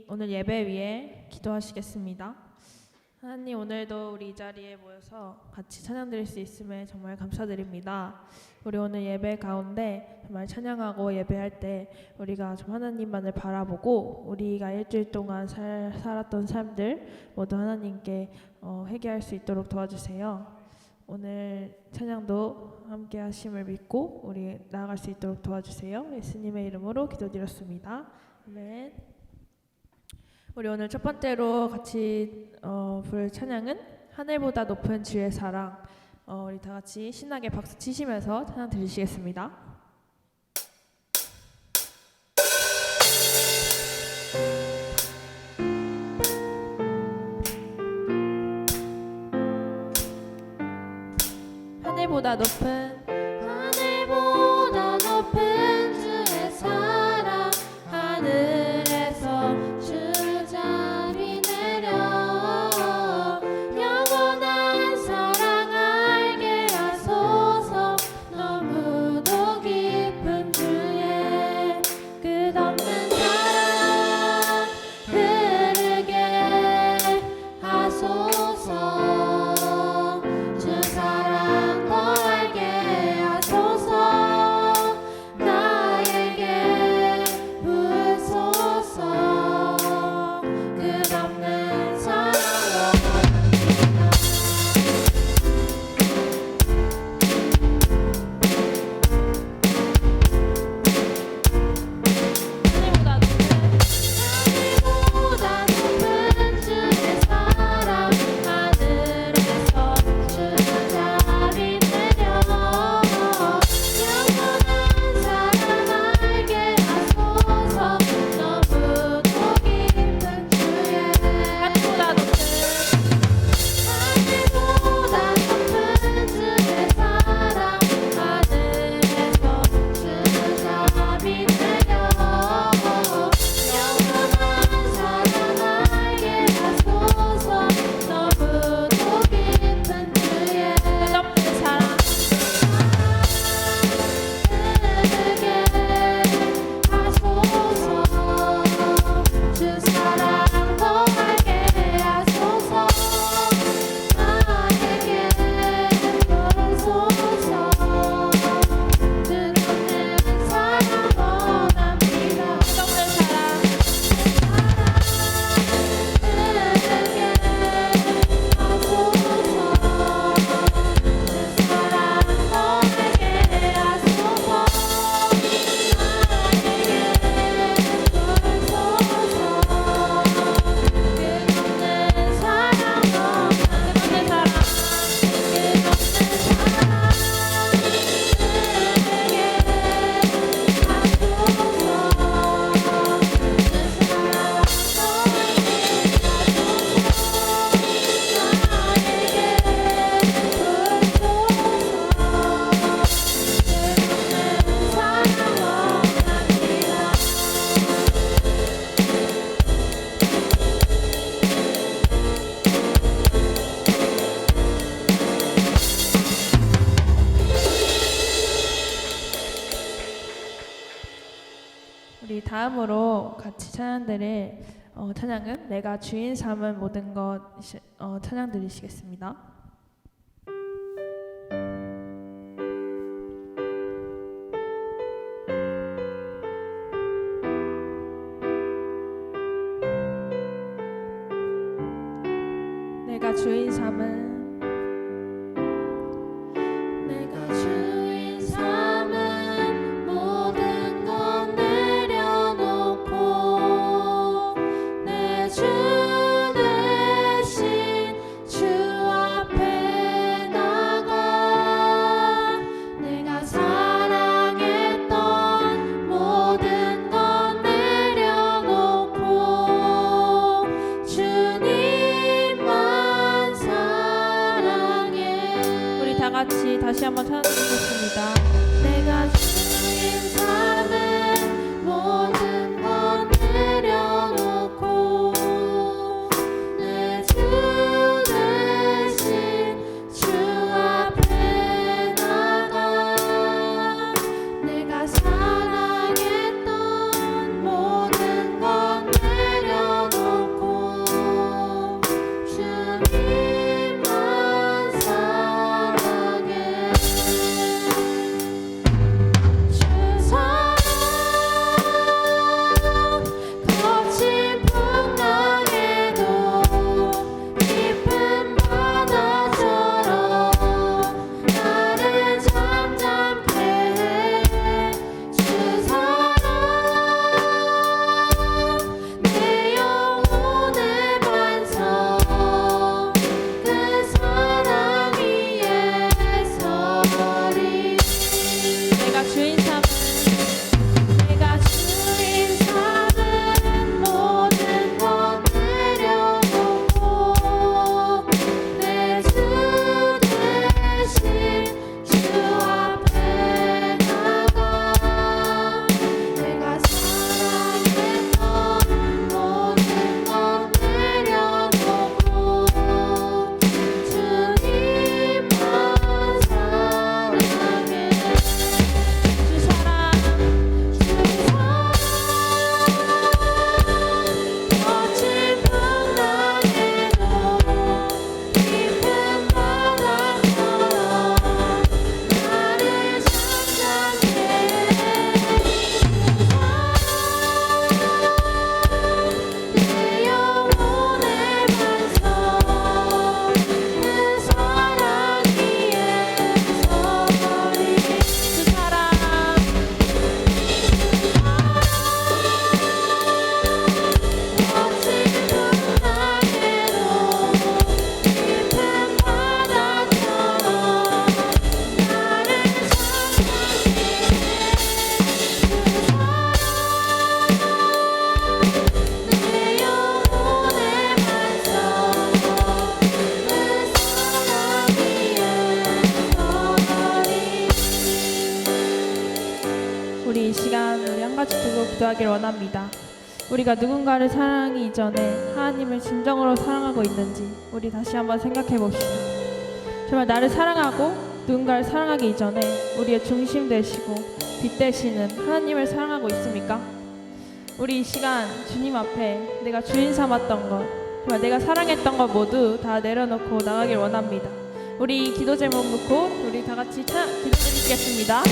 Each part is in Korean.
오늘 예배 위해 기도하시겠습니다. 하나님, 오늘도 우리 이 자리에 모여서 같이 찬양 드릴 수 있음에 정말 감사드립니다. 우리 오늘 예배 가운데 정말 찬양하고 예배할 때 우리가 좀 하나님만을 바라보고 우리가 일주일 동안 살았던 삶들 모두 하나님께 회개할 수 있도록 도와주세요. 오늘 찬양도 함께 하심을 믿고 우리 나아갈 수 있도록 도와주세요. 예수님의 이름으로 기도드렸습니다. 아멘. 우리 오늘 첫 번째로 같이 부를 찬양은 하늘보다 높은 주의 사랑. 우리 다 같이 신나게 박수 치시면서 찬양 드리시겠습니다. 하늘보다 높은 주의 사랑 하늘에서 주 자비 내려 영원한 사랑 알게 하소서. 너무도 깊은 주의 끝없는 사랑 흐르게 하소서. 주 사랑 더 알게 하소서. 나에게 부소서. 끝없는 사랑으로 하늘보다 높은 주의 사랑 하늘에서 주 자비 내려 영원한 사랑 알게 하소서. 너무도 깊은 주의 하늘보다 높은 하늘보다 높은 주의 사랑 하늘에서 주 자비 내려 영원한 사랑 알게 하소서. 너무도 깊은 주의 끝없는 사랑 흐르게 하소서. 주 사랑 더 알게 하소서. 나에게 부소서. 끝없는 사랑 원합니다. 끝없는 사랑 흐르게 하소서. 주 사랑 더 알게 하소서. 우리 다음으로 같이 찬양 드릴 찬양은 내가 주인 삼은 모든 것 찬양 드리시겠습니다. 내가 주인 삼은 내가 주인 삼은 모든 것 내려놓고 내 주 대신 주 앞에 나가 내가 사랑했던 모든 것 내려놓고 주님만 사랑해. 우리 다 같이 다시 한번 찬양 드리겠습니다. 내가 주인 삼은 모든 것 내려놓고 내 주 대신 주 앞에 나가 내가 사랑했던 모든 것 내려놓고 나아가길 원합니다. 우리가 누군가를 사랑하기 이전에 하나님을 진정으로 사랑하고 있는지 우리 다시 한번 생각해 봅시다. 정말 나를 사랑하고 누군가를 사랑하기 이전에 우리의 중심 되시고 빛 되시는 하나님을 사랑하고 있습니까? 우리 이 시간 주님 앞에 내가 주인 삼았던 것, 정말 내가 사랑했던 것 모두 다 내려놓고 나가길 원합니다. 우리 기도 제목 놓고 우리 다 같이 기도드리겠습니다.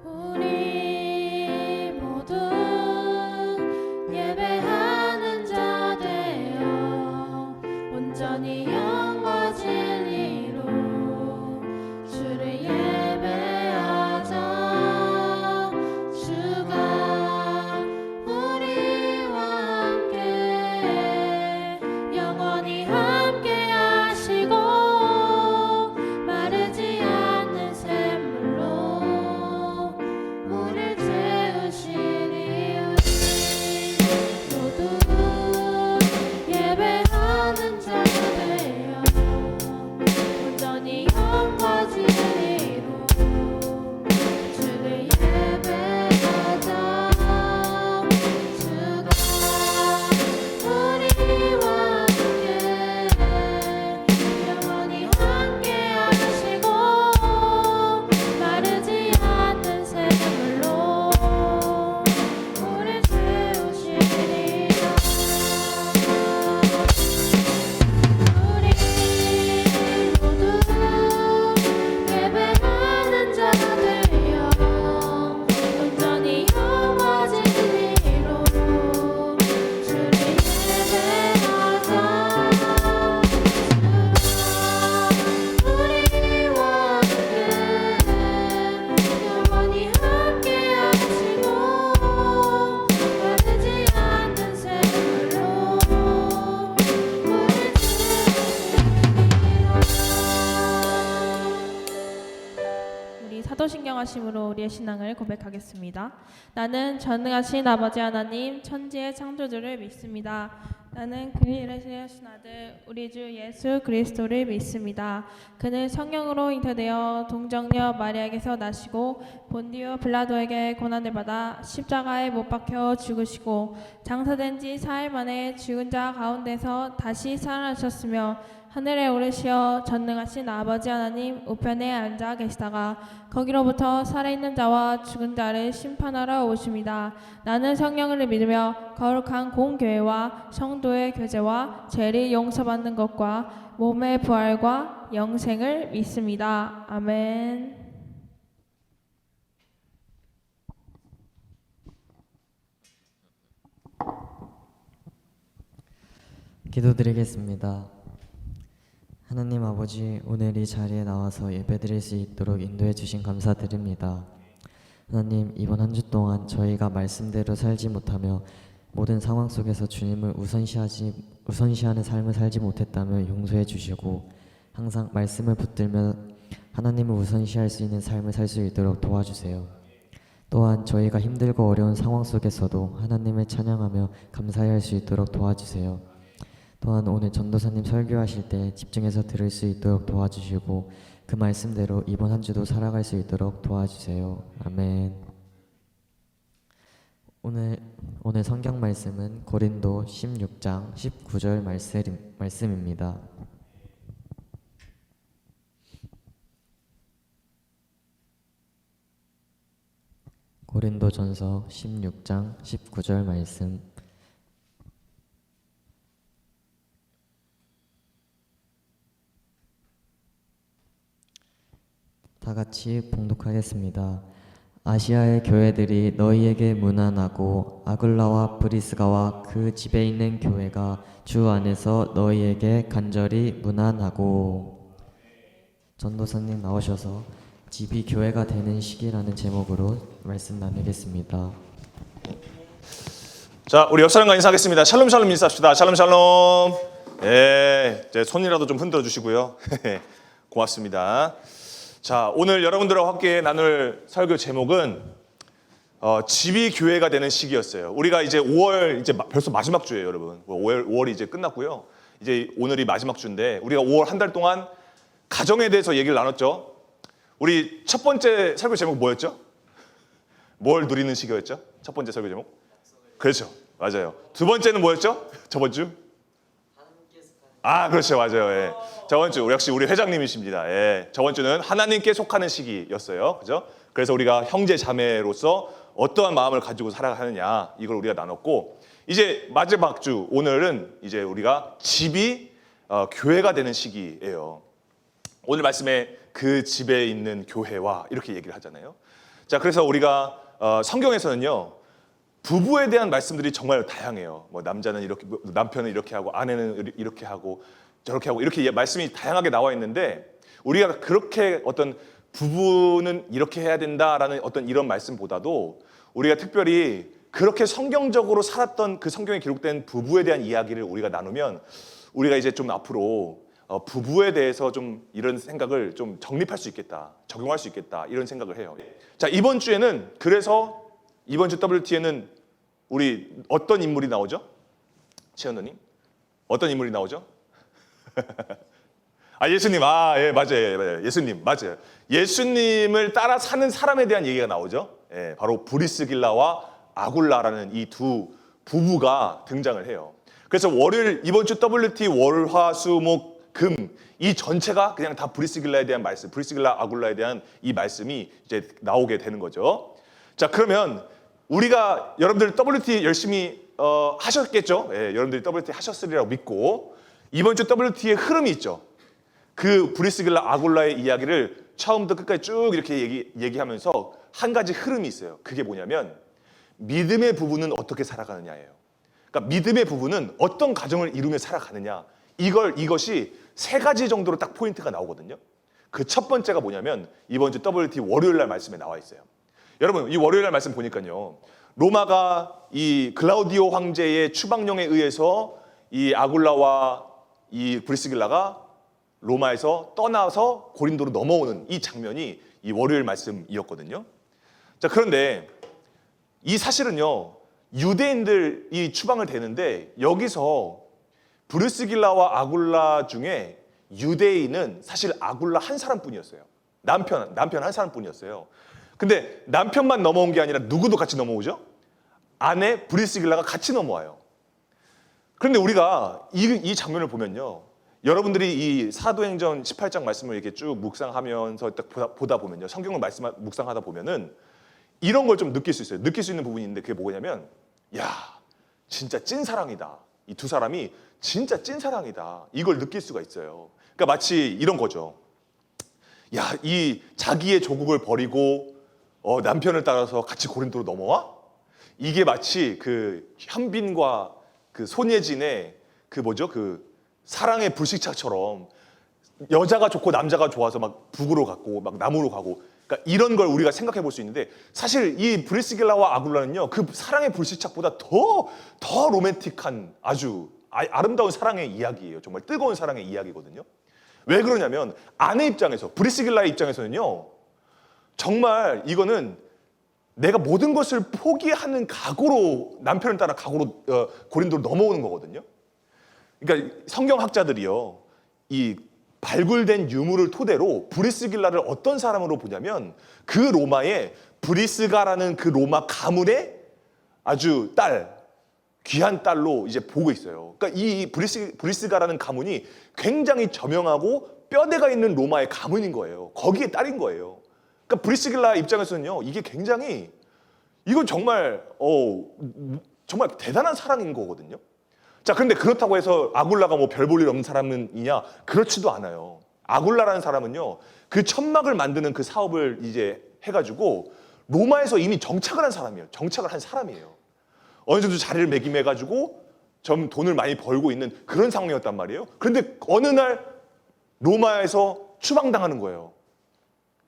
우리 모두 예배하는 자 되어 온전히 영과 진리로 주를 예배하자. 주가 우리와 함께 영원히 함께 하시고 마르지 않는 샘물로 우릴 채우시니 우리 모두 예배하는 자 되어 온전히 영과 진리로 주를 예배하자. 주가 우리와 함께 영원히 함께 하시고 마르지 않는 샘물로 우릴 채우시리라. 우리 모두 예배하는 자 되어 온전히 영과 진리로 주를 예배하자. 주가 우리와 함께 영원히 함께 하시고 마르지 않는 샘물로 우릴 채우시리라. 우리 사도신경하심으로 우리의 신앙을 고백하겠습니다. 나는 전능하신 아버지 하나님 천지의 창조주를 믿습니다. 나는 그를 일하신 아들 우리 주 예수 그리스도를 믿습니다. 그는 성령으로 잉태되어 동정녀 마리아에게서 나시고 본디오 빌라도에게 고난을 받아 십자가에 못 박혀 죽으시고 장사된 지 4일 만에 죽은 자 가운데서 다시 살아나셨으며 하늘에 오르시어 전능하신 아버지 하나님 우편에 앉아 계시다가 거기로부터 살아있는 자와 죽은 자를 심판하러 오십니다. 나는 성령을 믿으며 거룩한 공교회와 성도의 교제와 죄를 용서받는 것과 몸의 부활과 영생을 믿습니다. 아멘. 기도드리겠습니다. 하나님 아버지, 오늘 이 자리에 나와서 예배드릴 수 있도록 인도해 주신 감사드립니다. 하나님, 이번 한 주 동안 저희가 말씀대로 살지 못하며 모든 상황 속에서 주님을 우선시하는 삶을 살지 못했다면 용서해 주시고 항상 말씀을 붙들며 하나님을 우선시할 수 있는 삶을 살 수 있도록 도와주세요. 또한 저희가 힘들고 어려운 상황 속에서도 하나님을 찬양하며 감사할 수 있도록 도와주세요. 또한 오늘 전도사님 설교하실 때 집중해서 들을 수 있도록 도와주시고 그 말씀대로 이번 한 주도 살아갈 수 있도록 도와주세요. 아멘. 오늘 성경 말씀은 고린도 16장 19절 말씀입니다. 고린도전서 16장 19절 말씀. 다 같이 봉독하겠습니다. 아시아의 교회들이 너희에게 문안하고 아글라와 브리스가와 그 집에 있는 교회가 주 안에서 너희에게 간절히 문안하고. 전도사님 나오셔서 집이 교회가 되는 시기라는 제목으로 말씀 나누겠습니다. 자, 우리 옆 사람과 인사하겠습니다. 샬롬 샬롬 인사합시다. 샬롬 샬롬. 예, 제 손이라도 좀 흔들어 주시고요. 고맙습니다. 자, 오늘 여러분들과 함께 나눌 설교 제목은 집이 교회가 되는 시기였어요. 우리가 이제 5월 이제 벌써 마지막 주예요, 여러분. 5월이 이제 끝났고요. 이제 오늘이 마지막 주인데 우리가 5월 한 달 동안 가정에 대해서 얘기를 나눴죠. 우리 첫 번째 설교 제목 뭐였죠? 뭘 누리는 시기였죠? 첫 번째 설교 제목? 그렇죠, 맞아요. 두 번째는 뭐였죠? 저번 주? 그렇죠, 맞아요. 예. 저번 주 역시 우리 회장님이십니다. 예. 저번 주는 하나님께 속하는 시기였어요, 그죠? 그래서 우리가 형제 자매로서 어떠한 마음을 가지고 살아가느냐 이걸 우리가 나눴고, 이제 마지막 주 오늘은 이제 우리가 집이 교회가 되는 시기예요. 오늘 말씀에 그 집에 있는 교회와 이렇게 얘기를 하잖아요. 자, 그래서 우리가 성경에서는요, 부부에 대한 말씀들이 정말 다양해요. 뭐 남자는 이렇게, 남편은 이렇게 하고, 아내는 이렇게 하고, 저렇게 하고, 이렇게 말씀이 다양하게 나와 있는데, 우리가 그렇게 어떤 부부는 이렇게 해야 된다라는 어떤 이런 말씀보다도 우리가 특별히 그렇게 성경적으로 살았던 그 성경에 기록된 부부에 대한 이야기를 우리가 나누면 우리가 이제 좀 앞으로 부부에 대해서 좀 이런 생각을 좀 정립할 수 있겠다, 적용할 수 있겠다, 이런 생각을 해요. 자, 이번 주에는 그래서 이번 주 WT에는 우리 어떤 인물이 나오죠? 최현도님, 어떤 인물이 나오죠? 예수님, 예, 맞아요, 예수님, 맞아요. 예수님을 따라 사는 사람에 대한 얘기가 나오죠. 예, 바로 브리스길라와 아굴라라는 이 두 부부가 등장을 해요. 그래서 월요일, 이번 주 WT 월화수목금 이 전체가 그냥 다 브리스길라에 대한 말씀, 브리스길라 아굴라에 대한 이 말씀이 이제 나오게 되는 거죠. 자, 그러면 우리가 여러분들 WT 열심히 하셨겠죠? 예, 여러분들이 WT 하셨으리라고 믿고, 이번 주 WT의 흐름이 있죠. 그 브리스길라 아굴라의 이야기를 처음부터 끝까지 쭉 이렇게 얘기하면서 한 가지 흐름이 있어요. 그게 뭐냐면 믿음의 부부는 어떻게 살아가느냐예요. 그러니까 믿음의 부부는 어떤 가정을 이루며 살아가느냐, 이것이 세 가지 정도로 딱 포인트가 나오거든요. 그 첫 번째가 뭐냐면 이번 주 WT 월요일 날 말씀에 나와 있어요. 여러분, 이 월요일 날 말씀 보니까요, 로마가 이 글라우디오 황제의 추방령에 의해서 이 아굴라와 이 브리스길라가 로마에서 떠나서 고린도로 넘어오는 이 장면이 이 월요일 말씀이었거든요. 자, 그런데 이 사실은요, 유대인들이 추방을 되는데 여기서 브리스길라와 아굴라 중에 유대인은 사실 아굴라 한 사람뿐이었어요. 남편 한 사람뿐이었어요. 근데 남편만 넘어온 게 아니라 누구도 같이 넘어오죠? 아내 브리스길라가 같이 넘어와요. 그런데 우리가 이 장면을 보면요, 여러분들이 이 사도행전 18장 말씀을 이렇게 쭉 묵상하면서 딱 보다 보면요, 성경을 묵상하다 보면은 이런 걸 좀 느낄 수 있어요. 느낄 수 있는 부분이 있는데 그게 뭐냐면, 야, 진짜 찐사랑이다. 이 두 사람이 진짜 찐사랑이다. 이걸 느낄 수가 있어요. 그러니까 마치 이런 거죠. 야, 이 자기의 조국을 버리고 남편을 따라서 같이 고린도로 넘어와? 이게 마치 그 현빈과 그 손예진의 그 사랑의 불시착처럼 여자가 좋고 남자가 좋아서 막 북으로 가고 막 남으로 가고, 그러니까 이런 걸 우리가 생각해 볼 수 있는데, 사실 이 브리스길라와 아굴라는요, 그 사랑의 불시착보다 더 로맨틱한 아주 아름다운 사랑의 이야기예요. 정말 뜨거운 사랑의 이야기거든요. 왜 그러냐면 아내 입장에서, 브리스길라의 입장에서는요, 정말 이거는 내가 모든 것을 포기하는 각오로 남편을 따라 각오로 고린도로 넘어오는 거거든요. 그러니까 성경학자들이요, 이 발굴된 유물을 토대로 브리스길라를 어떤 사람으로 보냐면 그 로마의 브리스가라는 그 로마 가문의 아주 귀한 딸로 이제 보고 있어요. 그러니까 이 브리스가라는 가문이 굉장히 저명하고 뼈대가 있는 로마의 가문인 거예요. 거기에 딸인 거예요. 그러니까 브리스길라 입장에서는요, 이게 굉장히 이건 정말 정말 대단한 사랑인 거거든요. 자, 그런데 그렇다고 해서 아굴라가 뭐 별 볼 일 없는 사람이냐? 그렇지도 않아요. 아굴라라는 사람은요, 그 천막을 만드는 그 사업을 이제 해가지고 로마에서 이미 정착을 한 사람이에요. 정착을 한 사람이에요. 어느 정도 자리를 매김해가지고 좀 돈을 많이 벌고 있는 그런 상황이었단 말이에요. 그런데 어느 날 로마에서 추방당하는 거예요.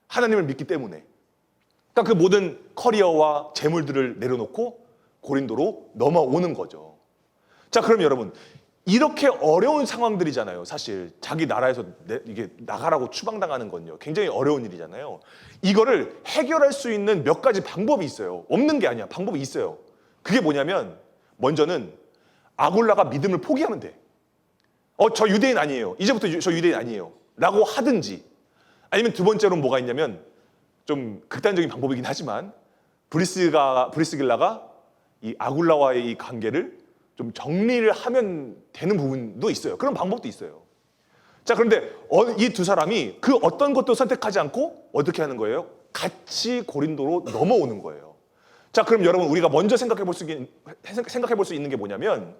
하나님을 믿기 때문에. 그러니까 그 모든 커리어와 재물들을 내려놓고 고린도로 넘어오는 거죠. 자, 그럼 여러분, 이렇게 어려운 상황들이잖아요. 사실 자기 나라에서 이게 나가라고 추방당하는 건요, 굉장히 어려운 일이잖아요. 이거를 해결할 수 있는 몇 가지 방법이 있어요. 없는 게 아니야. 방법이 있어요. 그게 뭐냐면, 먼저는 아굴라가 믿음을 포기하면 돼. 저 유대인 아니에요. 이제부터 저 유대인 아니에요. 라고 하든지, 아니면 두 번째로 뭐가 있냐면, 좀 극단적인 방법이긴 하지만 브리스길라가 이 아굴라와의 이 관계를 좀 정리를 하면 되는 부분도 있어요. 그런 방법도 있어요. 자, 그런데 이 두 사람이 그 어떤 것도 선택하지 않고 어떻게 하는 거예요? 같이 고린도로 넘어오는 거예요. 자, 그럼 여러분, 우리가 먼저 생각해 볼 수 있는 게 뭐냐면,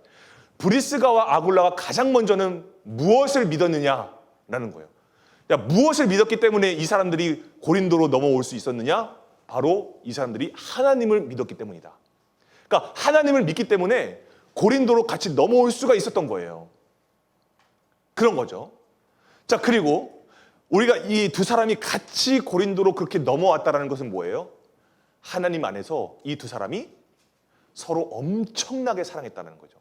브리스가와 아굴라가 가장 먼저는 무엇을 믿었느냐라는 거예요. 무엇을 믿었기 때문에 이 사람들이 고린도로 넘어올 수 있었느냐? 바로 이 사람들이 하나님을 믿었기 때문이다. 그러니까 하나님을 믿기 때문에 고린도로 같이 넘어올 수가 있었던 거예요. 그런 거죠. 자, 그리고 우리가 이 두 사람이 같이 고린도로 그렇게 넘어왔다는 것은 뭐예요? 하나님 안에서 이 두 사람이 서로 엄청나게 사랑했다는 거죠.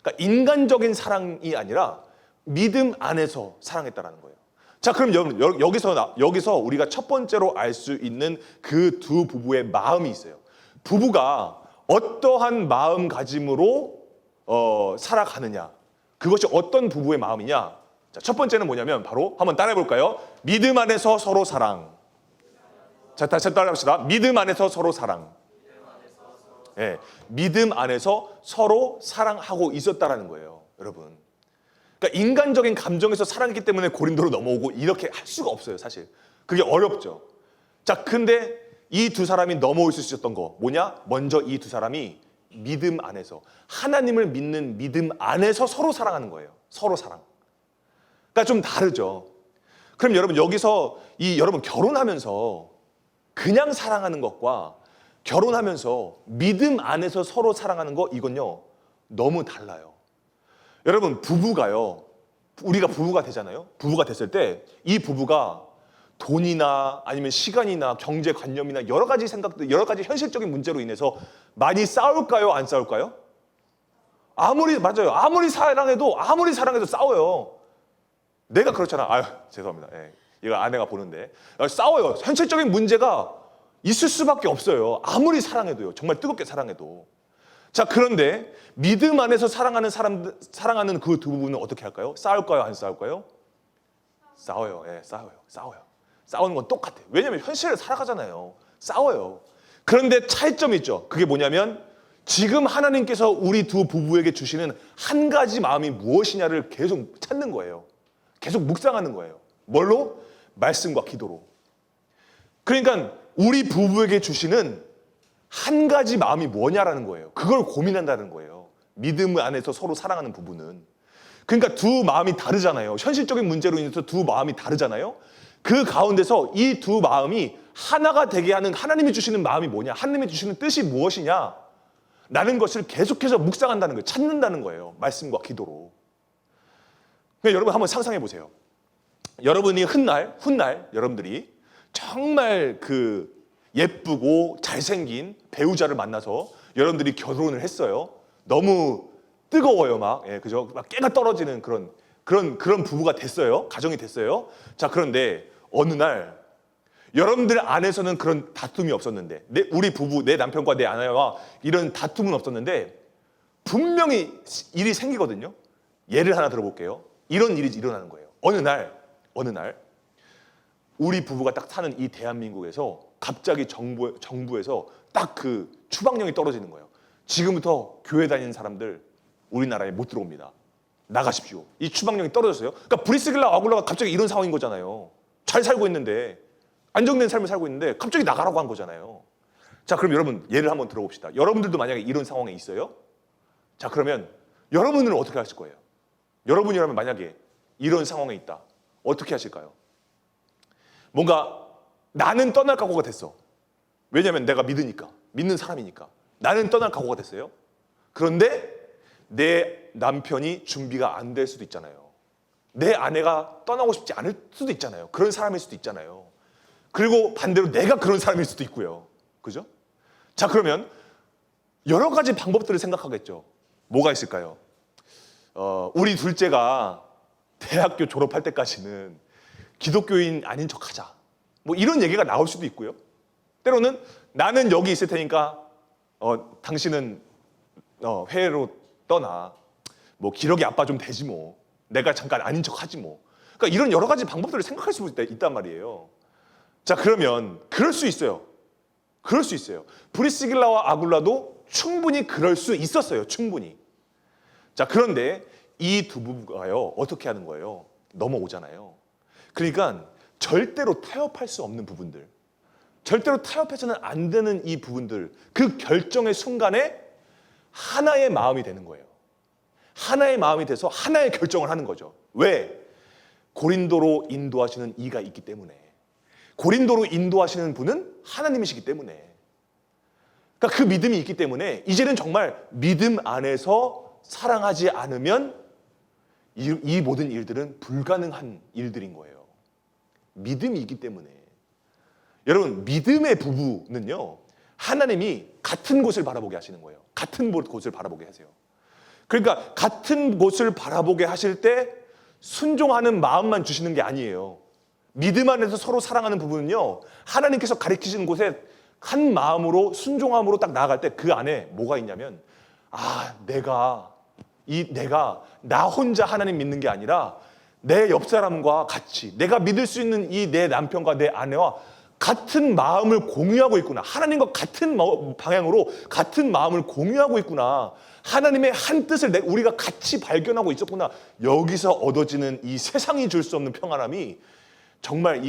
그러니까 인간적인 사랑이 아니라 믿음 안에서 사랑했다는 거예요. 자, 그럼 여기서 우리가 첫 번째로 알 수 있는 그 두 부부의 마음이 있어요. 부부가 어떠한 마음가짐으로 살아가느냐, 그것이 어떤 부부의 마음이냐. 자, 첫 번째는 뭐냐면 바로 한번 따라해 볼까요? 믿음 안에서 서로 사랑. 자, 다시 따라합시다. 믿음 안에서 서로 사랑. 네, 믿음 안에서 서로 사랑하고 있었다라는 거예요, 여러분. 그러니까 인간적인 감정에서 사랑했기 때문에 고린도로 넘어오고 이렇게 할 수가 없어요, 사실. 그게 어렵죠. 자, 근데 이 두 사람이 넘어올 수 있었던 거 뭐냐? 먼저 이 두 사람이 믿음 안에서, 하나님을 믿는 믿음 안에서 서로 사랑하는 거예요. 서로 사랑. 그러니까 좀 다르죠. 그럼 여러분, 여기서 여러분 결혼하면서 그냥 사랑하는 것과 결혼하면서 믿음 안에서 서로 사랑하는 거, 이건요 너무 달라요. 여러분, 부부가요, 우리가 부부가 되잖아요. 부부가 됐을 때 이 부부가 돈이나 아니면 시간이나 경제관념이나 여러 가지 생각들, 여러 가지 현실적인 문제로 인해서 많이 싸울까요? 안 싸울까요? 맞아요. 아무리 사랑해도 싸워요. 내가 그렇잖아. 죄송합니다. 예, 이거 아내가 보는데. 싸워요. 현실적인 문제가 있을 수밖에 없어요. 아무리 사랑해도요. 정말 뜨겁게 사랑해도. 자, 그런데 믿음 안에서 사랑하는 그 두 부부는 어떻게 할까요? 싸울까요? 안 싸울까요? 싸워요. 예, 싸워요. 싸우는 건 똑같아요. 왜냐하면 현실을 살아가잖아요. 싸워요. 그런데 차이점이 있죠. 그게 뭐냐면, 지금 하나님께서 우리 두 부부에게 주시는 한 가지 마음이 무엇이냐를 계속 찾는 거예요. 계속 묵상하는 거예요. 뭘로? 말씀과 기도로. 그러니까 우리 부부에게 주시는 한 가지 마음이 뭐냐라는 거예요. 그걸 고민한다는 거예요. 믿음 안에서 서로 사랑하는 부부는. 그러니까 두 마음이 다르잖아요. 현실적인 문제로 인해서 두 마음이 다르잖아요. 그 가운데서 이 두 마음이 하나가 되게 하는 하나님이 주시는 마음이 뭐냐, 하나님이 주시는 뜻이 무엇이냐 라는 것을 계속해서 묵상한다는 거예요. 찾는다는 거예요. 말씀과 기도로. 그러니까 여러분 한번 상상해 보세요. 여러분이 훗날 여러분들이 정말 그 예쁘고 잘생긴 배우자를 만나서 여러분들이 결혼을 했어요. 너무 뜨거워요, 그죠? 막 깨가 떨어지는 그런 부부가 됐어요. 가정이 됐어요. 자, 그런데 어느 날 여러분들 안에서는 그런 다툼이 없었는데, 우리 부부, 내 남편과 내 아내와 이런 다툼은 없었는데 분명히 일이 생기거든요. 예를 하나 들어볼게요. 이런 일이 일어나는 거예요. 어느 날 우리 부부가 딱 사는 이 대한민국에서 갑자기 정부에서 딱 그 추방령이 떨어지는 거예요. 지금부터 교회 다니는 사람들 우리나라에 못 들어옵니다. 나가십시오. 이 추방령이 떨어졌어요. 그러니까 브리스길라 아굴라가 갑자기 이런 상황인 거잖아요. 잘 살고 있는데, 안정된 삶을 살고 있는데 갑자기 나가라고 한 거잖아요. 자, 그럼 여러분 예를 한번 들어봅시다. 여러분들도 만약에 이런 상황에 있어요? 자, 그러면 여러분은 어떻게 하실 거예요? 여러분이라면 만약에 이런 상황에 있다. 어떻게 하실까요? 뭔가 나는 떠날 각오가 됐어. 왜냐하면 내가 믿으니까, 믿는 사람이니까. 나는 떠날 각오가 됐어요. 그런데 내 남편이 준비가 안 될 수도 있잖아요. 내 아내가 떠나고 싶지 않을 수도 있잖아요. 그런 사람일 수도 있잖아요. 그리고 반대로 내가 그런 사람일 수도 있고요. 그죠? 자, 그러면 여러 가지 방법들을 생각하겠죠. 뭐가 있을까요? 우리 둘째가 대학교 졸업할 때까지는 기독교인 아닌 척하자. 뭐 이런 얘기가 나올 수도 있고요. 때로는 나는 여기 있을 테니까 당신은 해외로 떠나. 뭐 기러기 아빠 좀 되지 뭐. 내가 잠깐 아닌 척하지 뭐. 그러니까 이런 여러 가지 방법들을 생각할 수 있단 말이에요. 자, 그러면 그럴 수 있어요. 그럴 수 있어요. 브리스길라와 아굴라도 충분히 그럴 수 있었어요. 충분히. 자, 그런데 이 두 부부가요, 어떻게 하는 거예요? 넘어오잖아요. 그러니까 절대로 타협할 수 없는 부분들, 절대로 타협해서는 안 되는 이 부분들, 그 결정의 순간에 하나의 마음이 되는 거예요. 하나의 마음이 돼서 하나의 결정을 하는 거죠. 왜? 고린도로 인도하시는 이가 있기 때문에. 고린도로 인도하시는 분은 하나님이시기 때문에. 그러니까 그 믿음이 있기 때문에 이제는 정말 믿음 안에서 사랑하지 않으면 이 모든 일들은 불가능한 일들인 거예요. 믿음이 있기 때문에. 여러분, 믿음의 부부는요, 하나님이 같은 곳을 바라보게 하시는 거예요. 같은 곳을 바라보게 하세요. 그러니까 같은 곳을 바라보게 하실 때 순종하는 마음만 주시는 게 아니에요. 믿음 안에서 서로 사랑하는 부분은요, 하나님께서 가르치시는 곳에 한 마음으로 순종함으로 딱 나아갈 때 그 안에 뭐가 있냐면, 내가 나 혼자 하나님 믿는 게 아니라 내 옆 사람과 같이 내가 믿을 수 있는 이 내 남편과 내 아내와 같은 마음을 공유하고 있구나. 하나님과 같은 방향으로 같은 마음을 공유하고 있구나. 하나님의 한 뜻을 우리가 같이 발견하고 있었구나. 여기서 얻어지는 이 세상이 줄 수 없는 평안함이 정말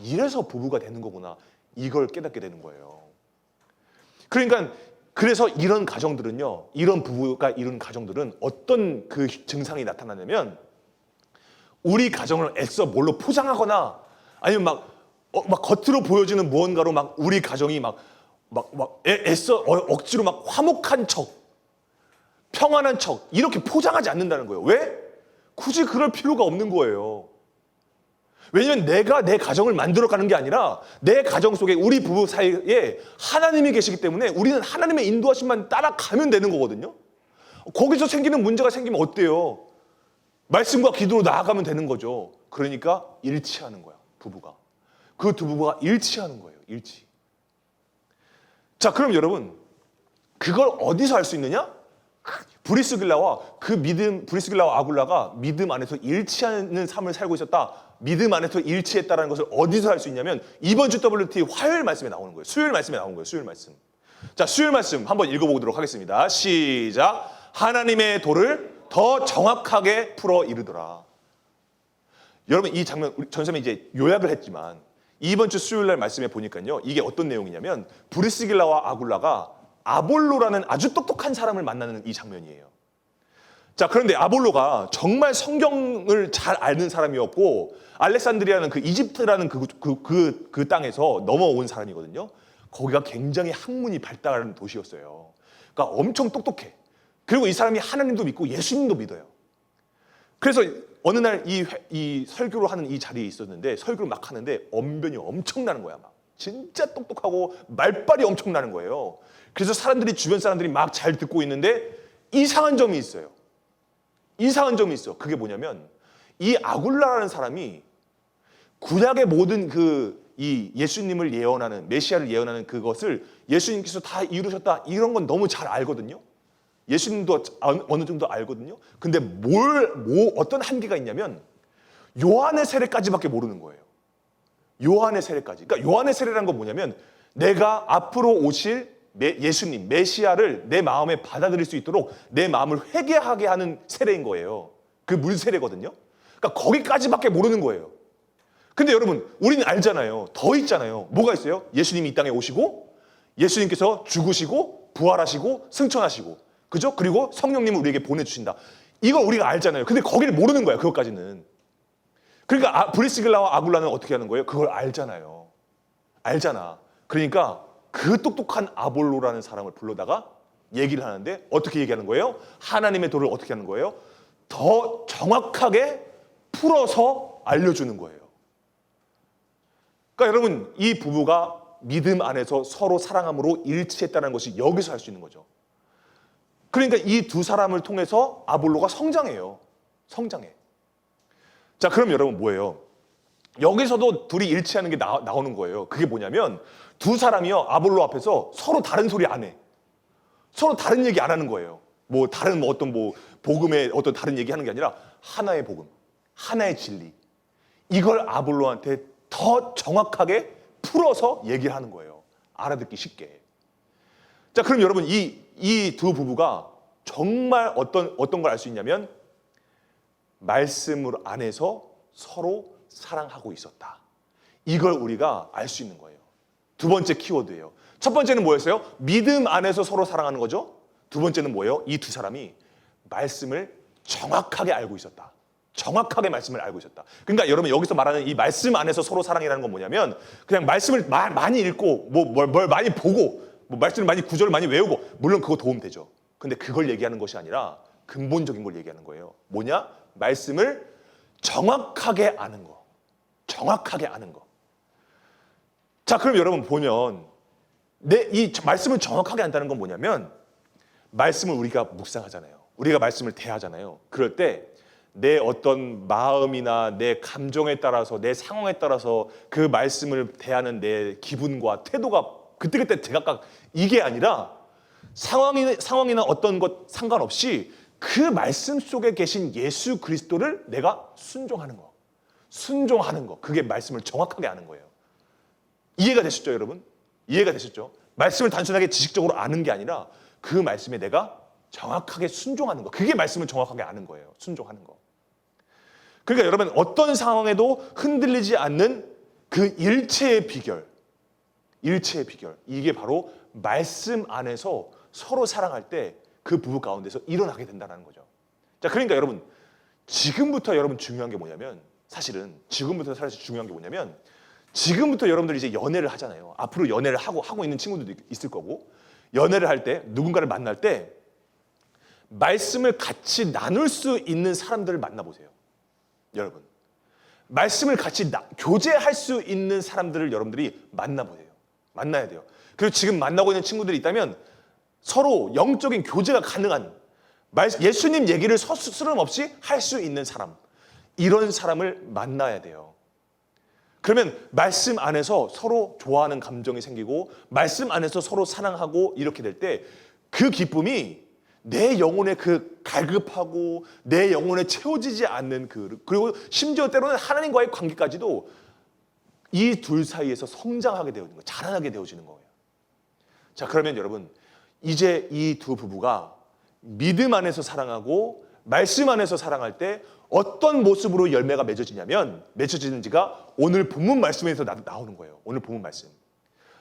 이래서 부부가 되는 거구나. 이걸 깨닫게 되는 거예요. 그러니까 그래서 이런 가정들은요, 이런 부부가 이룬 가정들은 어떤 그 증상이 나타나냐면, 우리 가정을 애써 뭘로 포장하거나 아니면 막 겉으로 보여지는 무언가로 막 우리 가정이 애써 억지로 막 화목한 척, 평안한 척 이렇게 포장하지 않는다는 거예요. 왜? 굳이 그럴 필요가 없는 거예요. 왜냐하면 내가 내 가정을 만들어가는 게 아니라 내 가정 속에 우리 부부 사이에 하나님이 계시기 때문에 우리는 하나님의 인도하심만 따라가면 되는 거거든요. 거기서 생기는 문제가 생기면 어때요? 말씀과 기도로 나아가면 되는 거죠. 그러니까 일치하는 거야, 부부가. 그 두 부부가 일치하는 거예요, 일치. 자, 그럼 여러분, 그걸 어디서 할 수 있느냐? 브리스길라와 아굴라가 믿음 안에서 일치하는 삶을 살고 있었다. 믿음 안에서 일치했다는 것을 어디서 할 수 있냐면 이번 주 WT 화요일 말씀에 나오는 거예요. 수요일 말씀에 나오는 거예요. 수요일 말씀. 자, 수요일 말씀 한번 읽어보도록 하겠습니다. 시작. 하나님의 도를 더 정확하게 풀어 이르더라. 여러분, 이 장면 전선에 이제 요약을 했지만 이번 주 수요일 날 말씀에 보니까요, 이게 어떤 내용이냐면 브리스길라와 아굴라가 아볼로라는 아주 똑똑한 사람을 만나는 이 장면이에요. 자, 그런데 아볼로가 정말 성경을 잘 아는 사람이었고 알렉산드리아는 그 이집트라는 그 땅에서 넘어온 사람이거든요. 거기가 굉장히 학문이 발달하는 도시였어요. 그러니까 엄청 똑똑해. 그리고 이 사람이 하나님도 믿고 예수님도 믿어요. 그래서 어느 날 이 설교를 하는 이 자리에 있었는데 설교를 막 하는데 언변이 엄청나는 거야. 막 진짜 똑똑하고 말빨이 엄청나는 거예요. 그래서 주변 사람들이 막 잘 듣고 있는데 이상한 점이 있어요. 이상한 점이 있어. 그게 뭐냐면 이 아굴라라는 사람이 구약의 모든 이 예수님을 예언하는, 메시아를 예언하는 그것을 예수님께서 다 이루셨다, 이런 건 너무 잘 알거든요. 예수님도 어느 정도 알거든요. 근데 어떤 한계가 있냐면 요한의 세례까지밖에 모르는 거예요. 요한의 세례까지. 그러니까 요한의 세례라는 건 뭐냐면 내가 앞으로 오실 예수님, 메시아를 내 마음에 받아들일 수 있도록 내 마음을 회개하게 하는 세례인 거예요. 그 물 세례거든요. 그러니까 거기까지밖에 모르는 거예요. 근데 여러분, 우리는 알잖아요. 더 있잖아요. 뭐가 있어요? 예수님이 이 땅에 오시고, 예수님께서 죽으시고, 부활하시고, 승천하시고, 그죠? 그리고 성령님을 우리에게 보내주신다. 이걸 우리가 알잖아요. 근데 거기를 모르는 거야, 그것까지는. 그러니까 브리스길라와 아굴라는 어떻게 하는 거예요? 그걸 알잖아요. 알잖아. 그러니까 그 똑똑한 아볼로라는 사람을 불러다가 얘기를 하는데 어떻게 얘기하는 거예요? 하나님의 도를 어떻게 하는 거예요? 더 정확하게 풀어서 알려주는 거예요. 그러니까 여러분, 이 부부가 믿음 안에서 서로 사랑함으로 일치했다는 것이 여기서 할 수 있는 거죠. 그러니까 이 두 사람을 통해서 아볼로가 성장해요. 성장해. 자, 그럼 여러분 뭐예요? 여기서도 둘이 일치하는 게 나오는 거예요. 그게 뭐냐면 두 사람이요, 아볼로 앞에서 서로 다른 소리 안 해. 서로 다른 얘기 안 하는 거예요. 뭐 다른 뭐 어떤 뭐 복음의 어떤 다른 얘기 하는 게 아니라 하나의 복음, 하나의 진리. 이걸 아볼로한테 더 정확하게 풀어서 얘기를 하는 거예요. 알아듣기 쉽게. 자, 그럼 여러분 이 두 부부가 정말 어떤 걸 알 수 있냐면 말씀을 안에서 서로 사랑하고 있었다. 이걸 우리가 알 수 있는 거예요. 두 번째 키워드예요. 첫 번째는 뭐였어요? 믿음 안에서 서로 사랑하는 거죠. 두 번째는 뭐예요? 이 두 사람이 말씀을 정확하게 알고 있었다. 정확하게 말씀을 알고 있었다. 그러니까 여러분 여기서 말하는 이 말씀 안에서 서로 사랑이라는 건 뭐냐면 그냥 말씀을 많이 읽고 뭘 많이 보고 뭐 말씀을 많이 구절을 많이 외우고 물론 그거 도움 되죠. 근데 그걸 얘기하는 것이 아니라 근본적인 걸 얘기하는 거예요. 뭐냐? 말씀을 정확하게 아는 거. 정확하게 아는 거. 자, 그럼 여러분 보면 이 말씀을 정확하게 안다는 건 뭐냐면 말씀을 우리가 묵상하잖아요. 우리가 말씀을 대하잖아요. 그럴 때 내 어떤 마음이나 내 감정에 따라서 내 상황에 따라서 그 말씀을 대하는 내 기분과 태도가 그때그때 제각각 이게 아니라 상황이나 어떤 것 상관없이 그 말씀 속에 계신 예수 그리스도를 내가 순종하는 거. 순종하는 거. 그게 말씀을 정확하게 아는 거예요. 이해가 되셨죠, 여러분? 이해가 되셨죠? 말씀을 단순하게 지식적으로 아는 게 아니라 그 말씀에 내가 정확하게 순종하는 거. 그게 말씀을 정확하게 아는 거예요. 순종하는 거. 그러니까 여러분 어떤 상황에도 흔들리지 않는 그 일체의 비결. 일체의 비결. 이게 바로 말씀 안에서 서로 사랑할 때 그 부부 가운데서 일어나게 된다는 거죠. 자, 그러니까 여러분 지금부터 여러분 중요한 게 뭐냐면 사실은 지금부터 사실 중요한 게 뭐냐면 지금부터 여러분들 이제 연애를 하잖아요. 앞으로 연애를 하고 있는 친구들도 있을 거고 연애를 할 때 누군가를 만날 때 말씀을 같이 나눌 수 있는 사람들을 만나보세요. 여러분 말씀을 같이 교제할 수 있는 사람들을 여러분들이 만나보세요. 만나야 돼요. 그리고 지금 만나고 있는 친구들이 있다면 서로 영적인 교제가 가능한 예수님 얘기를 서스름 없이 할 수 있는 사람 이런 사람을 만나야 돼요. 그러면 말씀 안에서 서로 좋아하는 감정이 생기고 말씀 안에서 서로 사랑하고 이렇게 될 때 그 기쁨이 내 영혼에 그 갈급하고 내 영혼에 채워지지 않는 그리고 심지어 때로는 하나님과의 관계까지도 이 둘 사이에서 성장하게 되어지는 거예요. 자라나게 되어지는 거예요. 자, 그러면 여러분 이제 이 두 부부가 믿음 안에서 사랑하고 말씀 안에서 사랑할 때 어떤 모습으로 열매가 맺어지는지가 오늘 본문 말씀에서 나오는 거예요. 오늘 본문 말씀.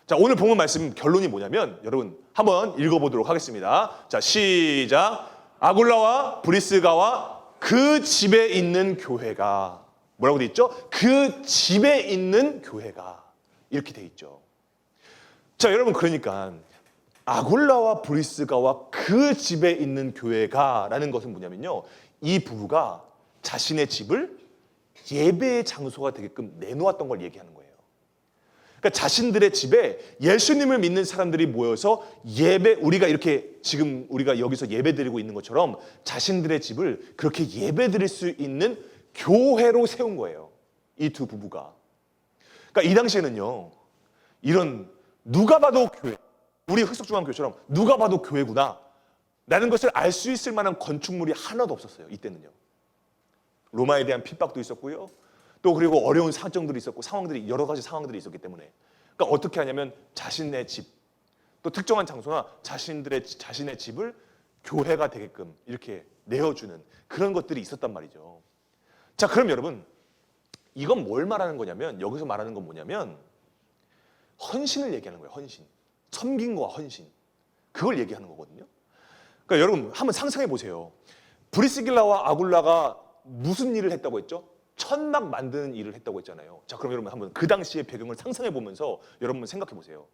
자, 오늘 본문 말씀 결론이 뭐냐면 여러분 한번 읽어보도록 하겠습니다. 자, 시작. 아굴라와 브리스가와 그 집에 있는 교회가 뭐라고 돼 있죠? 그 집에 있는 교회가 이렇게 돼 있죠. 자, 여러분 그러니까 아굴라와 브리스가와 그 집에 있는 교회가라는 것은 뭐냐면요. 이 부부가 자신의 집을 예배의 장소가 되게끔 내놓았던 걸 얘기하는 거예요. 그러니까 자신들의 집에 예수님을 믿는 사람들이 모여서 우리가 이렇게 지금 우리가 여기서 예배 드리고 있는 것처럼 자신들의 집을 그렇게 예배 드릴 수 있는 교회로 세운 거예요. 이 두 부부가. 그러니까 이 당시에는요. 이런 누가 봐도 교회. 우리 흑석중앙교회처럼 누가 봐도 교회구나 라는 것을 알 수 있을 만한 건축물이 하나도 없었어요. 이때는요. 로마에 대한 핍박도 있었고요. 또 그리고 어려운 사정들이 있었고 여러 가지 상황들이 있었기 때문에 그러니까 어떻게 하냐면 자신의 집 또 특정한 장소나 자신의 집을 교회가 되게끔 이렇게 내어주는 그런 것들이 있었단 말이죠. 자, 그럼 여러분 이건 뭘 말하는 거냐면, 여기서 말하는 건 뭐냐면 헌신을 얘기하는 거예요. 헌신, 섬김과 헌신, 그걸 얘기하는 거거든요. 그러니까 여러분 한번 상상해 보세요. 브리스길라와 아굴라가 무슨 일을 했다고 했죠? 천막 만드는 일을 했다고 했잖아요. 자, 그럼 여러분 한번 그 당시의 배경을 상상해 보면서 여러분 생각해 보세요.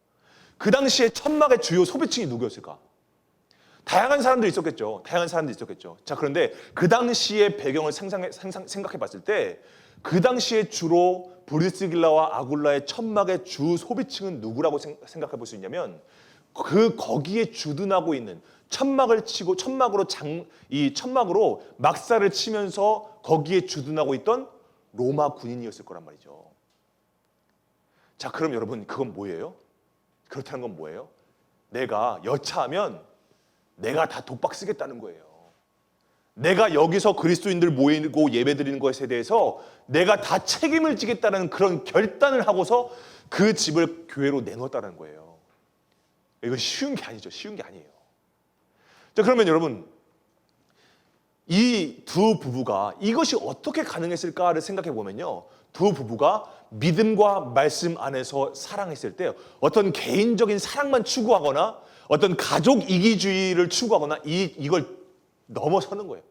그 당시에 천막의 주요 소비층이 누구였을까? 다양한 사람들이 있었겠죠. 자, 그런데 그 당시의 배경을 생각해 봤을 때 그 당시에 주로 브리스길라와 아굴라의 천막의 주 소비층은 누구라고 생각해 볼 수 있냐면, 거기에 주둔하고 있는 천막을 치고 이 천막으로 막사를 치면서 거기에 주둔하고 있던 로마 군인이었을 거란 말이죠. 자, 그럼 여러분 그건 뭐예요? 그렇다는 건 뭐예요? 내가 여차하면 내가 다 독박 쓰겠다는 거예요. 내가 여기서 그리스도인들 모이고 예배드리는 것에 대해서 내가 다 책임을 지겠다는 그런 결단을 하고서 그 집을 교회로 내놓았다는 거예요. 이건 쉬운 게 아니죠. 쉬운 게 아니에요. 자, 그러면 여러분 이 두 부부가 이것이 어떻게 가능했을까를 생각해 보면요, 두 부부가 믿음과 말씀 안에서 사랑했을 때 어떤 개인적인 사랑만 추구하거나 어떤 가족 이기주의를 추구하거나 이걸 넘어서는 거예요.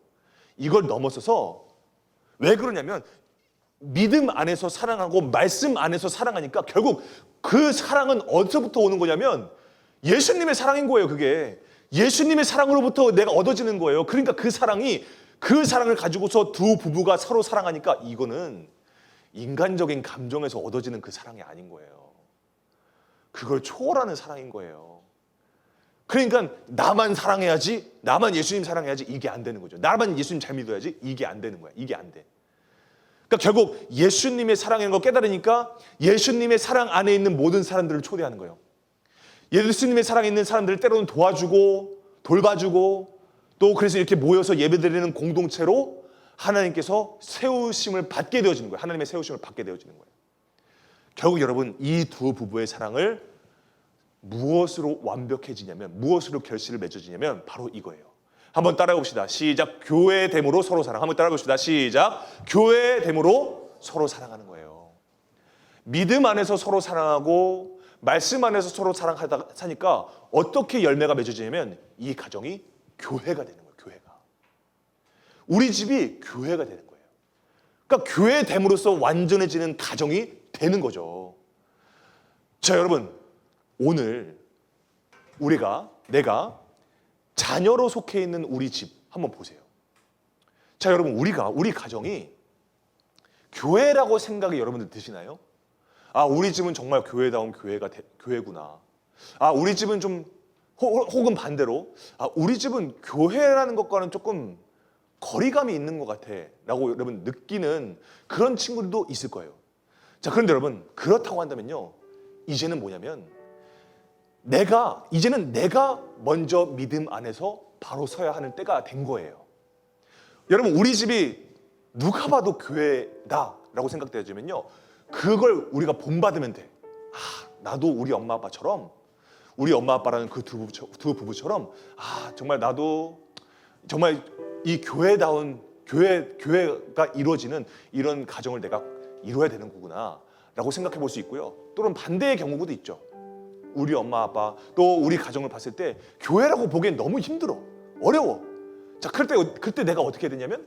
이걸 넘어서서 왜 그러냐면 믿음 안에서 사랑하고 말씀 안에서 사랑하니까 결국 그 사랑은 어디서부터 오는 거냐면 예수님의 사랑인 거예요. 그게 예수님의 사랑으로부터 내가 얻어지는 거예요. 그러니까 그 사랑을 가지고서 두 부부가 서로 사랑하니까 이거는 인간적인 감정에서 얻어지는 그 사랑이 아닌 거예요. 그걸 초월하는 사랑인 거예요. 그러니까 나만 사랑해야지, 나만 예수님 사랑해야지, 이게 안 되는 거죠. 나만 예수님 잘 믿어야지, 이게 안 되는 거야. 이게 안 돼. 그러니까 결국 예수님의 사랑인 걸 깨달으니까 예수님의 사랑 안에 있는 모든 사람들을 초대하는 거예요. 예수님의 사랑에 있는 사람들을 때로는 도와주고 돌봐주고, 또 그래서 이렇게 모여서 예배드리는 공동체로 하나님께서 세우심을 받게 되어지는 거예요. 하나님의 세우심을 받게 되어지는 거예요. 결국 여러분 이 두 부부의 사랑을 무엇으로 완벽해지냐면, 무엇으로 결실을 맺어지냐면 바로 이거예요. 한번 따라해 봅시다. 시작. 교회됨으로 서로 사랑. 한번 따라해 봅시다. 시작. 교회됨으로 서로 사랑하는 거예요. 믿음 안에서 서로 사랑하고 말씀 안에서 서로 사랑하다 사니까 어떻게 열매가 맺어지냐면 이 가정이 교회가 되는 거예요. 교회가. 우리 집이 교회가 되는 거예요. 그러니까 교회됨으로써 완전해지는 가정이 되는 거죠. 자, 여러분 오늘 내가 자녀로 속해 있는 우리 집 한번 보세요. 자, 여러분 우리 가정이 교회라고 생각이 여러분들 드시나요? 아, 우리 집은 정말 교회다운 교회구나. 아, 우리 집은 좀 혹은 반대로 우리 집은 교회라는 것과는 조금 거리감이 있는 것 같아 라고 여러분 느끼는 그런 친구들도 있을 거예요. 자, 그런데 여러분 그렇다고 한다면요, 이제는 뭐냐면 이제는 내가 먼저 믿음 안에서 바로 서야 하는 때가 된 거예요. 여러분 우리 집이 누가 봐도 교회다라고 생각되어지면요, 그걸 우리가 본받으면 돼. 나도 우리 엄마 아빠처럼, 우리 엄마 아빠라는 그 두 부부처럼 정말 나도 정말 이 교회다운 교회가 이루어지는 이런 가정을 내가 이루어야 되는 거구나 라고 생각해 볼 수 있고요. 또는 반대의 경우도 있죠. 우리 엄마 아빠 또 우리 가정을 봤을 때 교회라고 보기엔 너무 힘들어, 어려워. 자, 그때 내가 어떻게 해야 되냐면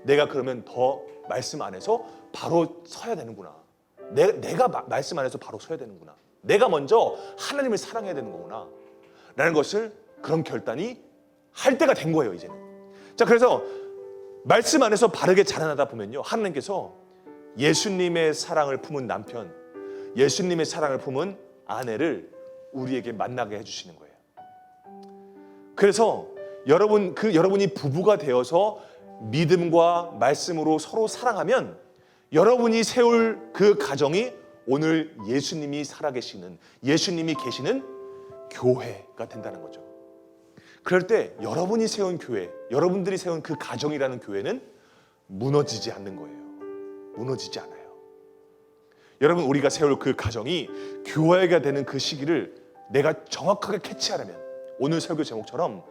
내가 그러면 더 말씀 안에서 바로 서야 되는구나. 내가 말씀 안에서 바로 서야 되는구나. 내가 먼저 하나님을 사랑해야 되는 거구나 라는 것을, 그런 결단이 할 때가 된 거예요, 이제는. 자, 그래서 말씀 안에서 바르게 자라나다 보면요, 하나님께서 예수님의 사랑을 품은 남편, 예수님의 사랑을 품은 아내를 우리에게 만나게 해주시는 거예요. 그래서 여러분이 부부가 되어서 믿음과 말씀으로 서로 사랑하면 여러분이 세울 그 가정이 오늘 예수님이 살아계시는, 예수님이 계시는 교회가 된다는 거죠. 그럴 때 여러분이 세운 교회, 여러분들이 세운 그 가정이라는 교회는 무너지지 않는 거예요. 무너지지 않아요. 여러분 우리가 세울 그 가정이 교회가 되는 그 시기를 내가 정확하게 캐치하려면 오늘 설교 제목처럼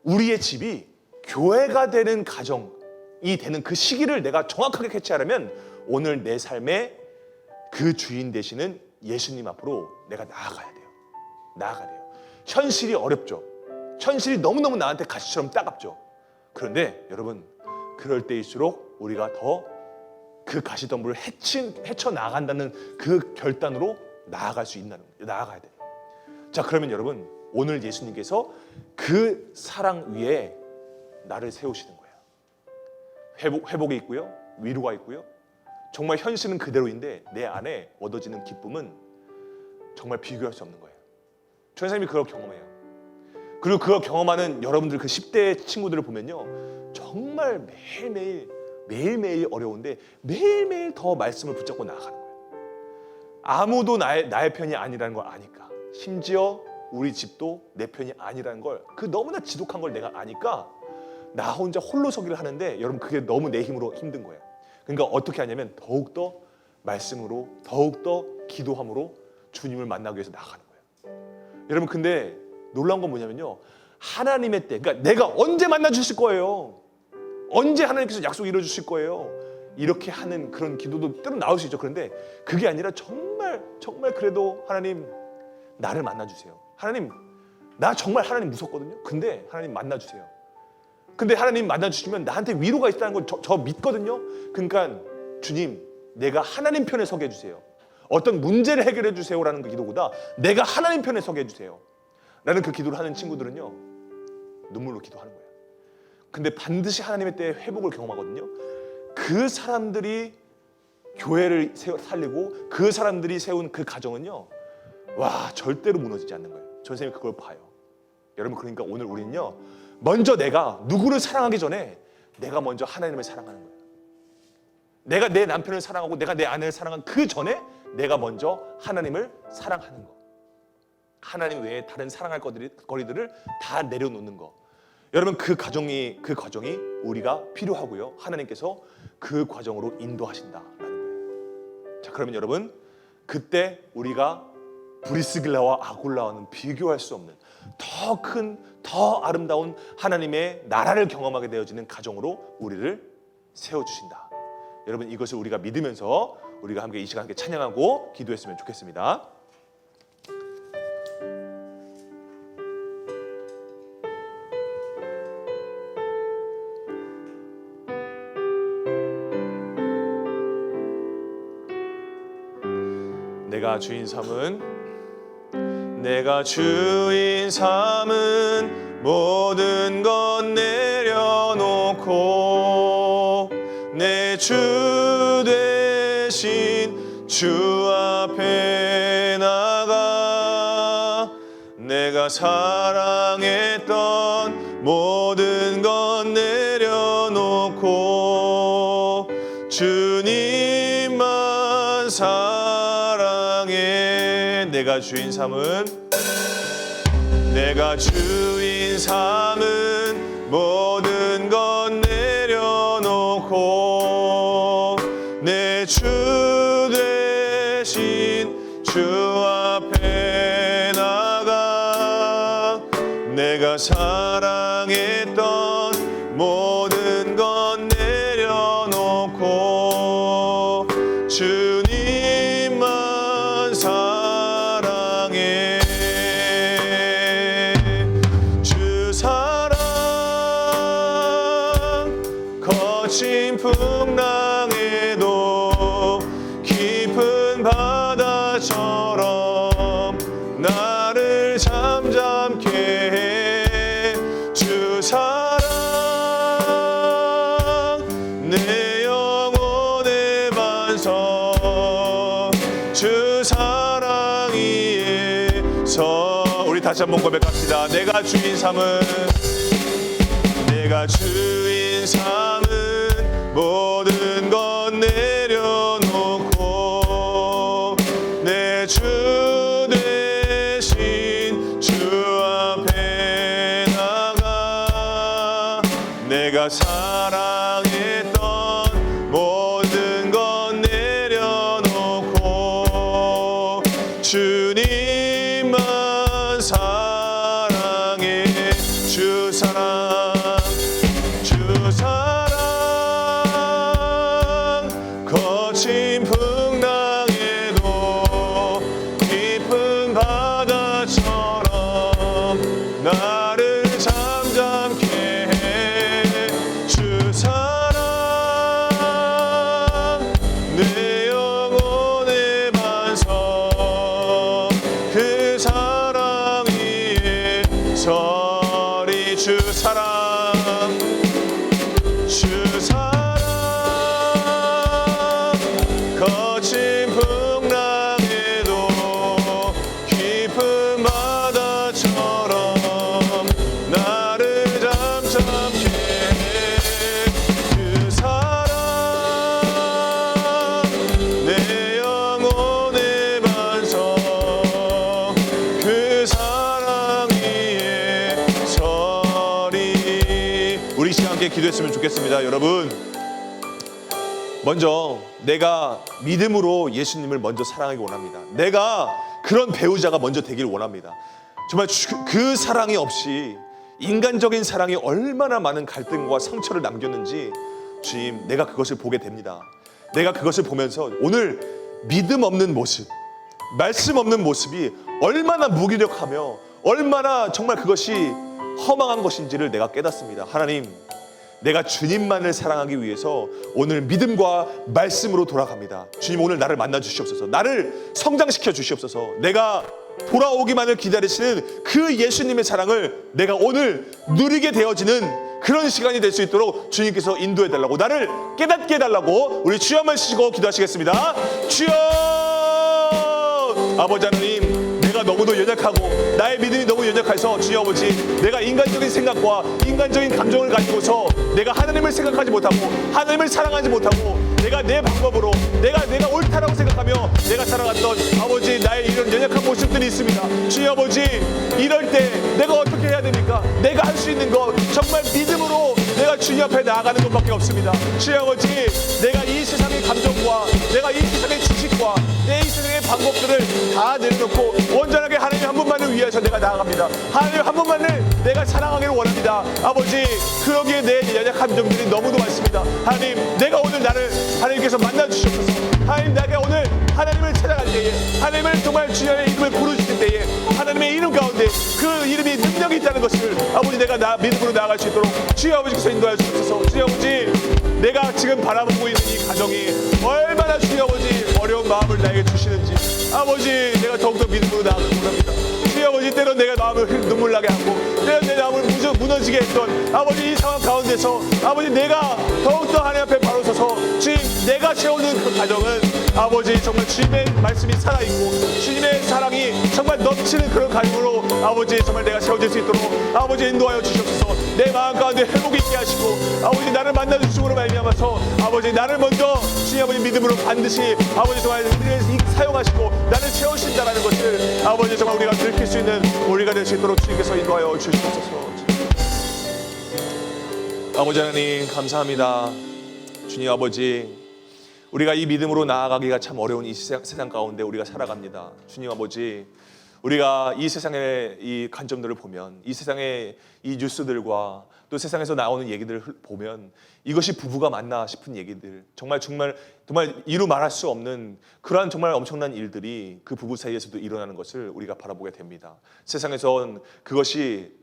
우리의 집이 교회가 되는 가정이 되는 그 시기를 내가 정확하게 캐치하려면 오늘 내 삶의 그 주인 되시는 예수님 앞으로 내가 나아가야 돼요. 나아가야 돼요. 현실이 어렵죠. 현실이 너무너무 나한테 가시처럼 따갑죠. 그런데 여러분, 그럴 때일수록 우리가 더 그 가시덤불을 헤쳐 나간다는 그 결단으로 나아갈 수 있다는 거예요. 나아가야 돼요. 자, 그러면 여러분, 오늘 예수님께서 그 사랑 위에 나를 세우시는 거예요. 회복이 있고요, 위로가 있고요. 정말 현실은 그대로인데 내 안에 얻어지는 기쁨은 정말 비교할 수 없는 거예요. 전사님이 그걸 경험해요. 그리고 그걸 경험하는 여러분들 그 10대 친구들을 보면요, 정말 매일매일 어려운데 매일매일 더 말씀을 붙잡고 나아가는 거예요. 아무도 나의 편이 아니라는 걸 아니까, 심지어 우리 집도 내 편이 아니라는 걸, 그 너무나 지독한 걸 내가 아니까 나 혼자 홀로 서기를 하는데 여러분, 그게 너무 내 힘으로 힘든 거예요. 그러니까 어떻게 하냐면 더욱더 말씀으로, 더욱더 기도함으로 주님을 만나기 위해서 나아가는 거예요. 여러분, 근데 놀라운 건 뭐냐면요, 하나님의 때, 그러니까 내가 언제 만나 주실 거예요, 언제 하나님께서 약속 이루어 주실 거예요, 이렇게 하는 그런 기도도 때로 나올 수 있죠. 그런데 그게 아니라 정말 그래도 하나님 나를 만나 주세요. 하나님, 나 정말 하나님 무섭거든요. 근데 하나님 만나 주세요. 근데 하나님 만나 주시면 나한테 위로가 있다는 걸 저 믿거든요. 그러니까 주님, 내가 하나님 편에 서게 해주세요. 어떤 문제를 해결해 주세요라는 그 기도보다 내가 하나님 편에 서게 해주세요 라는 그 기도를 하는 친구들은요, 눈물로 기도하는 거예요. 근데 반드시 하나님의 때에 회복을 경험하거든요. 그 사람들이 교회를 살리고 그 사람들이 세운 그 가정은요, 와, 절대로 무너지지 않는 거예요. 선생님이 그걸 봐요. 여러분, 그러니까 오늘 우리는요, 먼저 내가 누구를 사랑하기 전에 내가 먼저 하나님을 사랑하는 거예요. 내가 내 남편을 사랑하고 내가 내 아내를 사랑한 그 전에 내가 먼저 하나님을 사랑하는 거, 하나님 외에 다른 사랑할 거리들을 다 내려놓는 거. 여러분, 그 과정이 우리가 필요하고요, 하나님께서 그 과정으로 인도하신다라는 거예요. 자, 그러면 여러분, 그때 우리가 브리스길라와 아굴라와는 비교할 수 없는 더 큰, 더 아름다운 하나님의 나라를 경험하게 되어지는 가정으로 우리를 세워주신다. 여러분, 이것을 우리가 믿으면서 우리가 함께 이 시간 함께 찬양하고 기도했으면 좋겠습니다. 내가 주인 삼은 모든 것 내려놓고 내 주 대신 주 앞에 나가 내가 사랑했던 모든 것 내려놓고 주님만 사랑해. 내가 주인 삼은 모든 것 내려놓고 내 주 대신 주 앞에 나가 내가 사랑했던 모든 것 내려놓고 주님만 사랑해. 주 사랑 거친 풍랑에도 깊은 바다처럼 나를 잠잠케 해. 주 사랑 내 영혼의 반석 주 사랑 위에서 우리 다시 한번 고백합시다. 내가 주인 삼은 모든 것 내려놓고 내 주 대신 주 앞에 나가 내가 사랑했던 모든 것 내려놓고 주님만 함께 기도했으면 좋겠습니다. 여러분, 먼저 내가 믿음으로 예수님을 먼저 사랑하기 원합니다. 내가 그런 배우자가 먼저 되길 원합니다. 정말 그 사랑이 없이 인간적인 사랑이 얼마나 많은 갈등과 상처를 남겼는지 주님, 내가 그것을 보게 됩니다. 내가 그것을 보면서 오늘 믿음 없는 모습, 말씀 없는 모습이 얼마나 무기력하며 얼마나 정말 그것이 허망한 것인지를 내가 깨닫습니다. 하나님, 내가 주님만을 사랑하기 위해서 오늘 믿음과 말씀으로 돌아갑니다. 주님, 오늘 나를 만나 주시옵소서. 나를 성장시켜 주시옵소서. 내가 돌아오기만을 기다리시는 그 예수님의 사랑을 내가 오늘 누리게 되어지는 그런 시간이 될 수 있도록 주님께서 인도해 달라고, 나를 깨닫게 해달라고 우리 주여 한번 쓰시고 기도하시겠습니다. 주여! 아버지 하나님, 내가 너무도 연약하고 나의 믿음이 너무 연약해서 주여 아버지, 내가 인간적인 생각과 인간적인 감정을 가지고서 내가 하나님을 생각하지 못하고 하나님을 사랑하지 못하고 내가 내 방법으로 내가 옳다라고 생각하며 내가 살아갔던 아버지 나의 이런 연약한 모습들이 있습니다. 주여 아버지, 이럴 때 내가 어떻게 해야 됩니까? 내가 할 수 있는 것 정말 믿음으로 내가 주님 앞에 나아가는 것밖에 없습니다. 주여 아버지, 내가 이 세상의 감정과 내가 이 세상의 지식과 내 이 세상의 방법들을 다 내려놓고 온전하게 하나님 한 분만을 위해서 내가 나아갑니다. 하나님 한 분만을 내가 사랑하기를 원합니다. 아버지, 그러기에 내 연약한 점들이 너무도 많습니다. 하나님, 내가 오늘 나를 하나님께서 만나 주시옵소서. 하나님, 내가 오늘 하나님을 찾아갈 때에 하나님을 정말 주님의 이름을 부르실 때에 하나님의 이름 가운데 그 이름이 능력이 있다는 것을 아버지 내가 믿음으로 나아갈 수 있도록 주여 아버지께서 인도하여 주옵소서. 주여 아버지, 내가 지금 바라보고 있는 이 가정이 얼마나 주여 아버지 어려운 마음을 나에게 주시는지 아버지, 내가 더욱더 믿음으로 나아가기 원합니다. 주여 아버지, 때론 내가 마음을 눈물 나게 하고 때론 내 마음을 무너지게 했던 아버지 이 상황 가운데서 아버지, 내가 더욱더 하나님 앞에 바로 서서 주님, 내가 세우는 그 가정은 아버지 정말 주님의 말씀이 살아있고 주님의 사랑이 정말 넘치는 그런 가정으로 아버지 정말 내가 세워질 수 있도록 아버지 인도하여 주시옵소서. 내 마음 가운데 회복이 있게 하시고 아버지 나를 만나 주심으로 말미암아서 아버지 나를 먼저 주님 아버지 믿음으로 반드시 아버지 정말 사용하시고 나를 채우신다라는 것을 아버지 정말 우리가 들킬 수 있는 우리가 될 수 있도록 주님께서 인도하여 주시옵소서. 아버지 하나님, 감사합니다. 주님 아버지, 우리가 이 믿음으로 나아가기가 참 어려운 이 세상 가운데 우리가 살아갑니다. 주님 아버지, 우리가 이 세상의 이 관점들을 보면, 이 세상의 이 뉴스들과 또 세상에서 나오는 얘기들을 보면 이것이 부부가 맞나 싶은 얘기들, 정말 이루 말할 수 없는 그러한 정말 엄청난 일들이 그 부부 사이에서도 일어나는 것을 우리가 바라보게 됩니다. 세상에선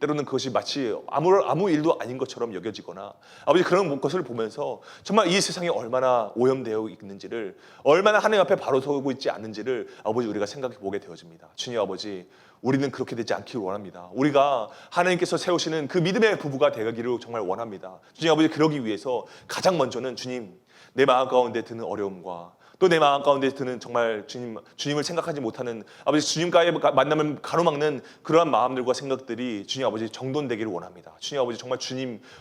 때로는 그것이 마치 아무 일도 아닌 것처럼 여겨지거나 아버지 그런 것을 보면서 정말 이 세상이 얼마나 오염되어 있는지를, 얼마나 하나님 앞에 바로 서고 있지 않는지를 아버지 우리가 생각해 보게 되어집니다. 주님 아버지, 우리는 그렇게 되지 않기를 원합니다. 우리가 하나님께서 세우시는 그 믿음의 부부가 되기를 정말 원합니다. 주님 아버지, 그러기 위해서 가장 먼저는 주님, 내 마음 가운데 드는 어려움과 또 내 마음 가운데 드는 정말 주님을 생각하지 못하는 아버지 주님과의 만남을 가로막는 그러한 마음들과 생각들이 주님 아버지 정돈되기를 원합니다. 주님 아버지, 정말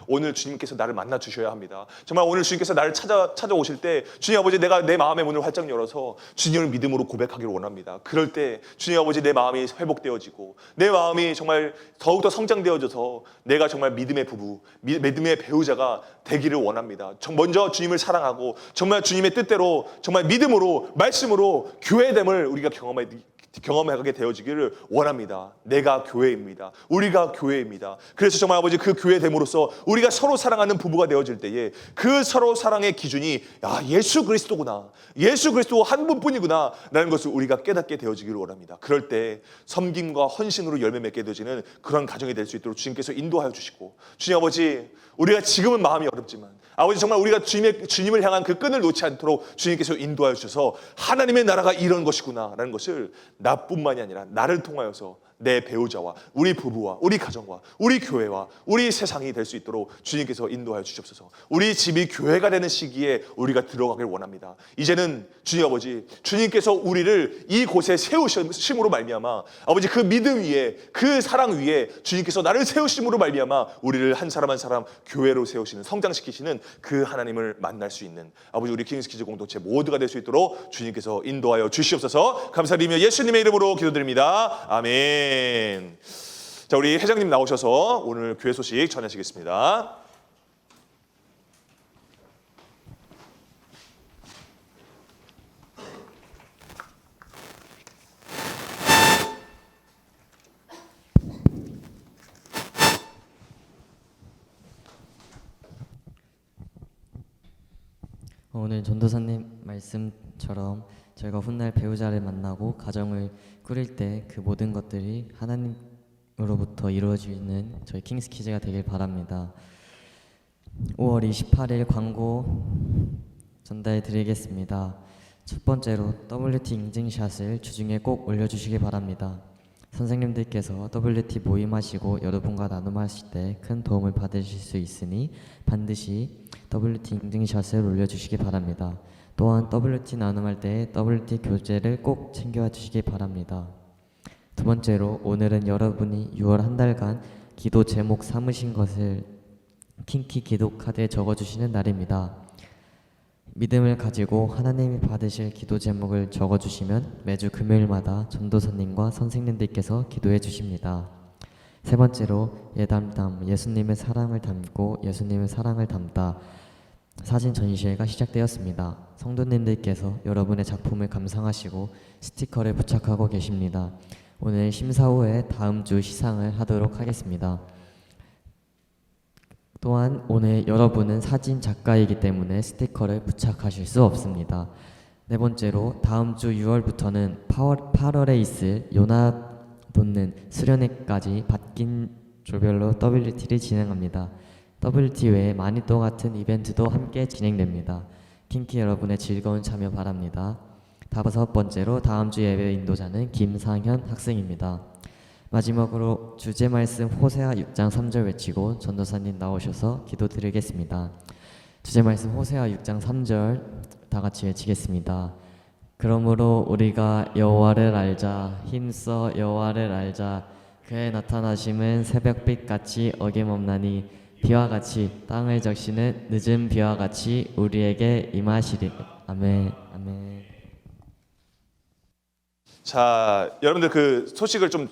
오늘 주님께서 나를 만나 주셔야 합니다. 정말 오늘 주님께서 나를 찾아오실 때 주님 아버지, 내가 내 마음의 문을 활짝 열어서 주님을 믿음으로 고백하기를 원합니다. 그럴 때 주님 아버지, 내 마음이 회복되어지고 내 마음이 정말 더욱더 성장되어져서 내가 정말 믿음의 부부, 믿음의 배우자가 되기를 원합니다. 먼저 주님을 사랑하고 정말 주님의 뜻대로 정말 믿음으로 말씀으로 교회됨을 우리가 경험하게 되어지기를 원합니다. 내가 교회입니다. 우리가 교회입니다. 그래서 정말 아버지, 그 교회됨으로써 우리가 서로 사랑하는 부부가 되어질 때에 그 서로 사랑의 기준이 예수 그리스도구나, 예수 그리스도 한 분뿐이구나 라는 것을 우리가 깨닫게 되어지기를 원합니다. 그럴 때 섬김과 헌신으로 열매 맺게 되어지는 그런 가정이 될 수 있도록 주님께서 인도하여 주시고, 주님 아버지, 우리가 지금은 마음이 어렵지만 아버지 정말 우리가 주님을 향한 그 끈을 놓지 않도록 주님께서 인도하여 주셔서 하나님의 나라가 이런 것이구나 라는 것을 나뿐만이 아니라 나를 통하여서 내 배우자와 우리 부부와 우리 가정과 우리 교회와 우리 세상이 될 수 있도록 주님께서 인도하여 주시옵소서. 우리 집이 교회가 되는 시기에 우리가 들어가길 원합니다. 이제는 주님 아버지, 주님께서 우리를 이곳에 세우심으로 말미암아 아버지 그 믿음 위에, 그 사랑 위에 주님께서 나를 세우심으로 말미암아 우리를 한 사람 한 사람 교회로 세우시는, 성장시키시는 그 하나님을 만날 수 있는 아버지 우리 킹스키즈 공동체 모두가 될 수 있도록 주님께서 인도하여 주시옵소서. 감사드리며 예수님의 이름으로 기도드립니다. 아멘. 자, 우리 회장님 나오셔서 오늘 교회 소식 전하시겠습니다. 오늘 전도사님 말씀처럼 저희가 훗날 배우자를 만나고 가정을 꾸릴 때 그 모든 것들이 하나님으로부터 이루어지는 저희 킹스키즈가 되길 바랍니다. 5월 28일 광고 전달해 드리겠습니다. 첫 번째로 WT 인증샷을 주중에 꼭 올려주시기 바랍니다. 선생님들께서 WT 모임하시고 여러분과 나눔하실 때 큰 도움을 받으실 수 있으니 반드시 WT 인증샷을 올려주시기 바랍니다. 또한 WT 나눔할 때 WT 교재를 꼭 챙겨와 주시기 바랍니다. 두 번째로 오늘은 여러분이 6월 한 달간 기도 제목 삼으신 것을 킹키 기도 카드에 적어주시는 날입니다. 믿음을 가지고 하나님이 받으실 기도 제목을 적어주시면 매주 금요일마다 전도사님과 선생님들께서 기도해 주십니다. 세 번째로 예담담 예수님의 사랑을 담고 예수님의 사랑을 담다 사진 전시회가 시작되었습니다. 성도님들께서 여러분의 작품을 감상하시고 스티커를 부착하고 계십니다. 오늘 심사 후에 다음 주 시상을 하도록 하겠습니다. 또한 오늘 여러분은 사진 작가이기 때문에 스티커를 부착하실 수 없습니다. 네 번째로 다음 주 6월부터는 8월에 있을 요나 돋는 수련회까지 바뀐 조별로 WT를 진행합니다. WT 외에 마니또 같은 이벤트도 함께 진행됩니다. 킹키 여러분의 즐거운 참여 바랍니다. 다섯 번째로 다음 주 예배 인도자는 김상현 학생입니다. 마지막으로 주제 말씀 호세아 6장 3절 외치고 전도사님 나오셔서 기도드리겠습니다. 주제 말씀 호세아 6장 3절 다 같이 외치겠습니다. 그러므로 우리가 여호와를 알자 힘써 여호와를 알자 그의 나타나심은 새벽빛 같이 어김없나니 비와 같이 땅을 적시는 늦은 비와 같이 우리에게 임하시리. 아멘. 아멘. 자, 여러분들 그 소식을 좀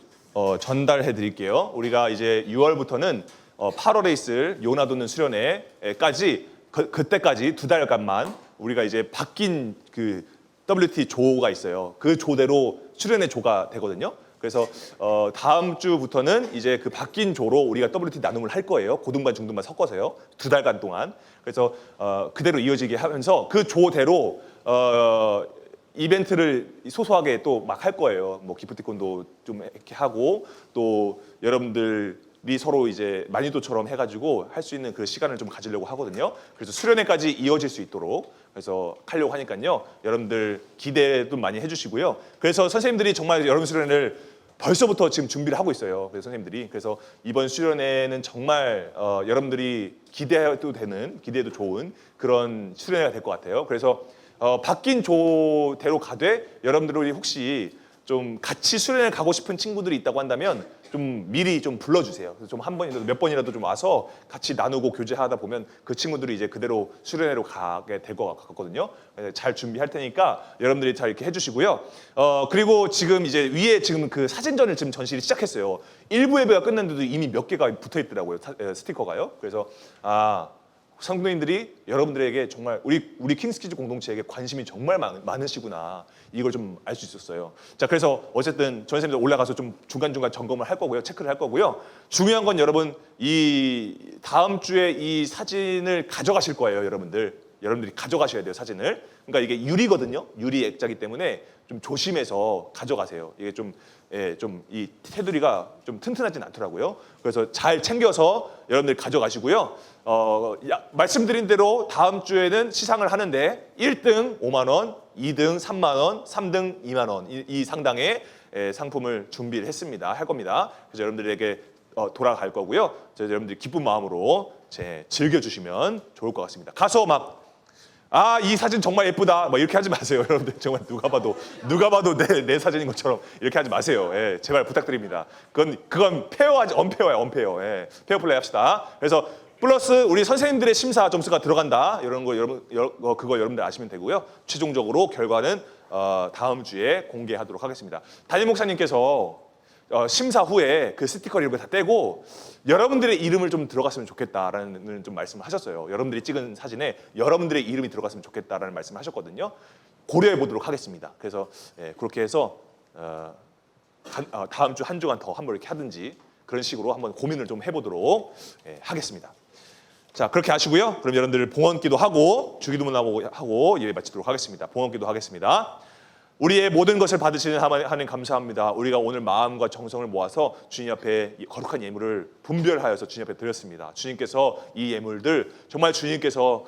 전달해 드릴게요. 우리가 이제 6월부터는 8월에 있을 요나 돋는 수련회까지 그때까지 2달간만 우리가 이제 바뀐 그 WT 조가 있어요. 그 조대로 수련회 조가 되거든요. 그래서 다음 주부터는 이제 그 바뀐 조로 우리가 WT 나눔을 할 거예요. 고등반 중등반 섞어서요. 2달간 동안. 그래서 그대로 이어지게 하면서 그 조대로 이벤트를 소소하게 또 막 할 거예요. 뭐 기프티콘도 좀 이렇게 하고 또 여러분들이 서로 이제 마니또처럼 해가지고 할 수 있는 그 시간을 좀 가지려고 하거든요. 그래서 수련회까지 이어질 수 있도록 그래서 하려고 하니까요. 여러분들 기대도 많이 해주시고요. 그래서 선생님들이 정말 여러분 수련회를 벌써부터 지금 준비를 하고 있어요. 그래서 선생님들이 그래서 이번 수련회는 정말 여러분들이 기대해도 되는 기대해도 좋은 그런 수련회가 될 것 같아요. 그래서 바뀐 조대로 가되 여러분들이 혹시 좀 같이 수련회 가고 싶은 친구들이 있다고 한다면 좀 미리 좀 불러주세요. 그래서 좀 한 번이라도 몇 번이라도 좀 와서 같이 나누고 교제하다 보면 그 친구들이 이제 그대로 수련회로 가게 될 것 같거든요. 잘 준비할 테니까 여러분들이 잘 이렇게 해주시고요. 그리고 지금 이제 위에 지금 그 사진전을 지금 전시를 시작했어요. 1부 예배가 끝났는데도 이미 몇 개가 붙어 있더라고요. 스티커가요. 그래서 성도님들이 여러분들에게 정말 우리 킹스키즈 공동체에게 관심이 정말 많으시구나 이걸 좀 알 수 있었어요. 자, 그래서 어쨌든 전선생님들 올라가서 좀 중간중간 점검을 할 거고요, 체크를 할 거고요. 중요한 건 여러분 이 다음 주에 이 사진을 가져가실 거예요, 여러분들이 가져가셔야 돼요, 사진을. 그러니까 이게 유리거든요, 유리 액자기 때문에 좀 조심해서 가져가세요. 이게 좀 이 테두리가 좀 튼튼하진 않더라고요. 그래서 잘 챙겨서 여러분들 가져가시고요. 말씀드린 대로 다음 주에는 시상을 하는데 1등 5만 원, 2등 3만 원, 3등 2만 원 이 상당의 상품을 준비를 했습니다. 할 겁니다. 그래서 여러분들에게 돌아갈 거고요. 여러분들이 기쁜 마음으로 즐겨주시면 좋을 것 같습니다. 가서 막 이 사진 정말 예쁘다 뭐 이렇게 하지 마세요. 여러분들 정말 누가 봐도 내 사진인 것처럼 이렇게 하지 마세요. 예, 제발 부탁드립니다. 그건 페어하지 언페어야. 예, 페어 플레이 합시다. 그래서 플러스 우리 선생님들의 심사 점수가 들어간다 이런 거 그거 여러분들 아시면 되고요. 최종적으로 결과는 다음 주에 공개하도록 하겠습니다. 담임 목사님께서 심사 후에 그 스티커를 이렇게 다 떼고 여러분들의 이름을 좀 들어갔으면 좋겠다라는 좀 말씀을 하셨어요. 여러분들이 찍은 사진에 여러분들의 이름이 들어갔으면 좋겠다라는 말씀을 하셨거든요. 고려해 보도록 하겠습니다. 그래서 그렇게 해서 다음 주 한 주간 더 한번 이렇게 하든지 그런 식으로 한번 고민을 좀 해보도록 하겠습니다. 자, 그렇게 하시고요. 그럼 여러분들 봉헌기도 하고 주기도문하고 예배 마치도록 하겠습니다. 봉헌기도 하겠습니다. 우리의 모든 것을 받으시는 하나님 감사합니다. 우리가 오늘 마음과 정성을 모아서 주님 앞에 거룩한 예물을 분별하여서 주님 앞에 드렸습니다. 주님께서 이 예물들 정말 주님께서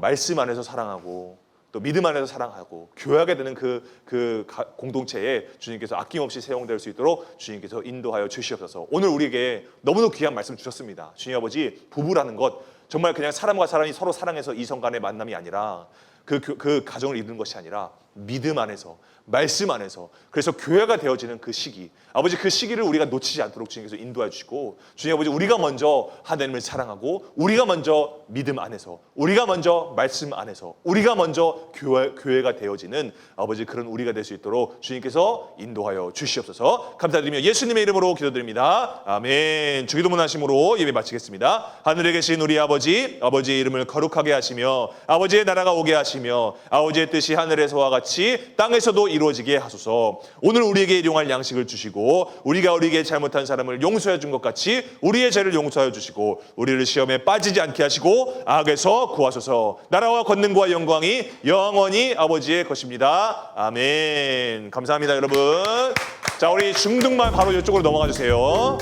말씀 안에서 사랑하고 또 믿음 안에서 사랑하고 교회하게 되는 그 공동체에 주님께서 아낌없이 사용될 수 있도록 주님께서 인도하여 주시옵소서. 오늘 우리에게 너무도 귀한 말씀 주셨습니다. 주님 아버지, 부부라는 것 정말 그냥 사람과 사람이 서로 사랑해서 이성 간의 만남이 아니라 그 가정을 이루는 것이 아니라 믿음 안에서 말씀 안에서 그래서 교회가 되어지는 그 시기, 아버지 그 시기를 우리가 놓치지 않도록 주님께서 인도해 주시고, 주님 아버지 우리가 먼저 하나님을 사랑하고 우리가 먼저 믿음 안에서 우리가 먼저 말씀 안에서 우리가 먼저 교회가 되어지는 아버지 그런 우리가 될 수 있도록 주님께서 인도하여 주시옵소서. 감사드리며 예수님의 이름으로 기도드립니다. 아멘. 주기도문 하심으로 예배 마치겠습니다. 하늘에 계신 우리 아버지의 이름을 거룩하게 하시며 아버지의 나라가 오게 하시며 아버지의 뜻이 하늘에서와 같이 땅에서도 이루어지게 하소서. 오늘 우리에게 일용할 양식을 주시고 우리가 우리에게 잘못한 사람을 용서해 준 것 같이 우리의 죄를 용서하여 주시고 우리를 시험에 빠지지 않게 하시고 악에서 구하소서. 나라와 권능과 영광이 영원히 아버지의 것입니다. 아멘. 감사합니다, 여러분. 자, 우리 중등만 바로 이쪽으로 넘어가 주세요.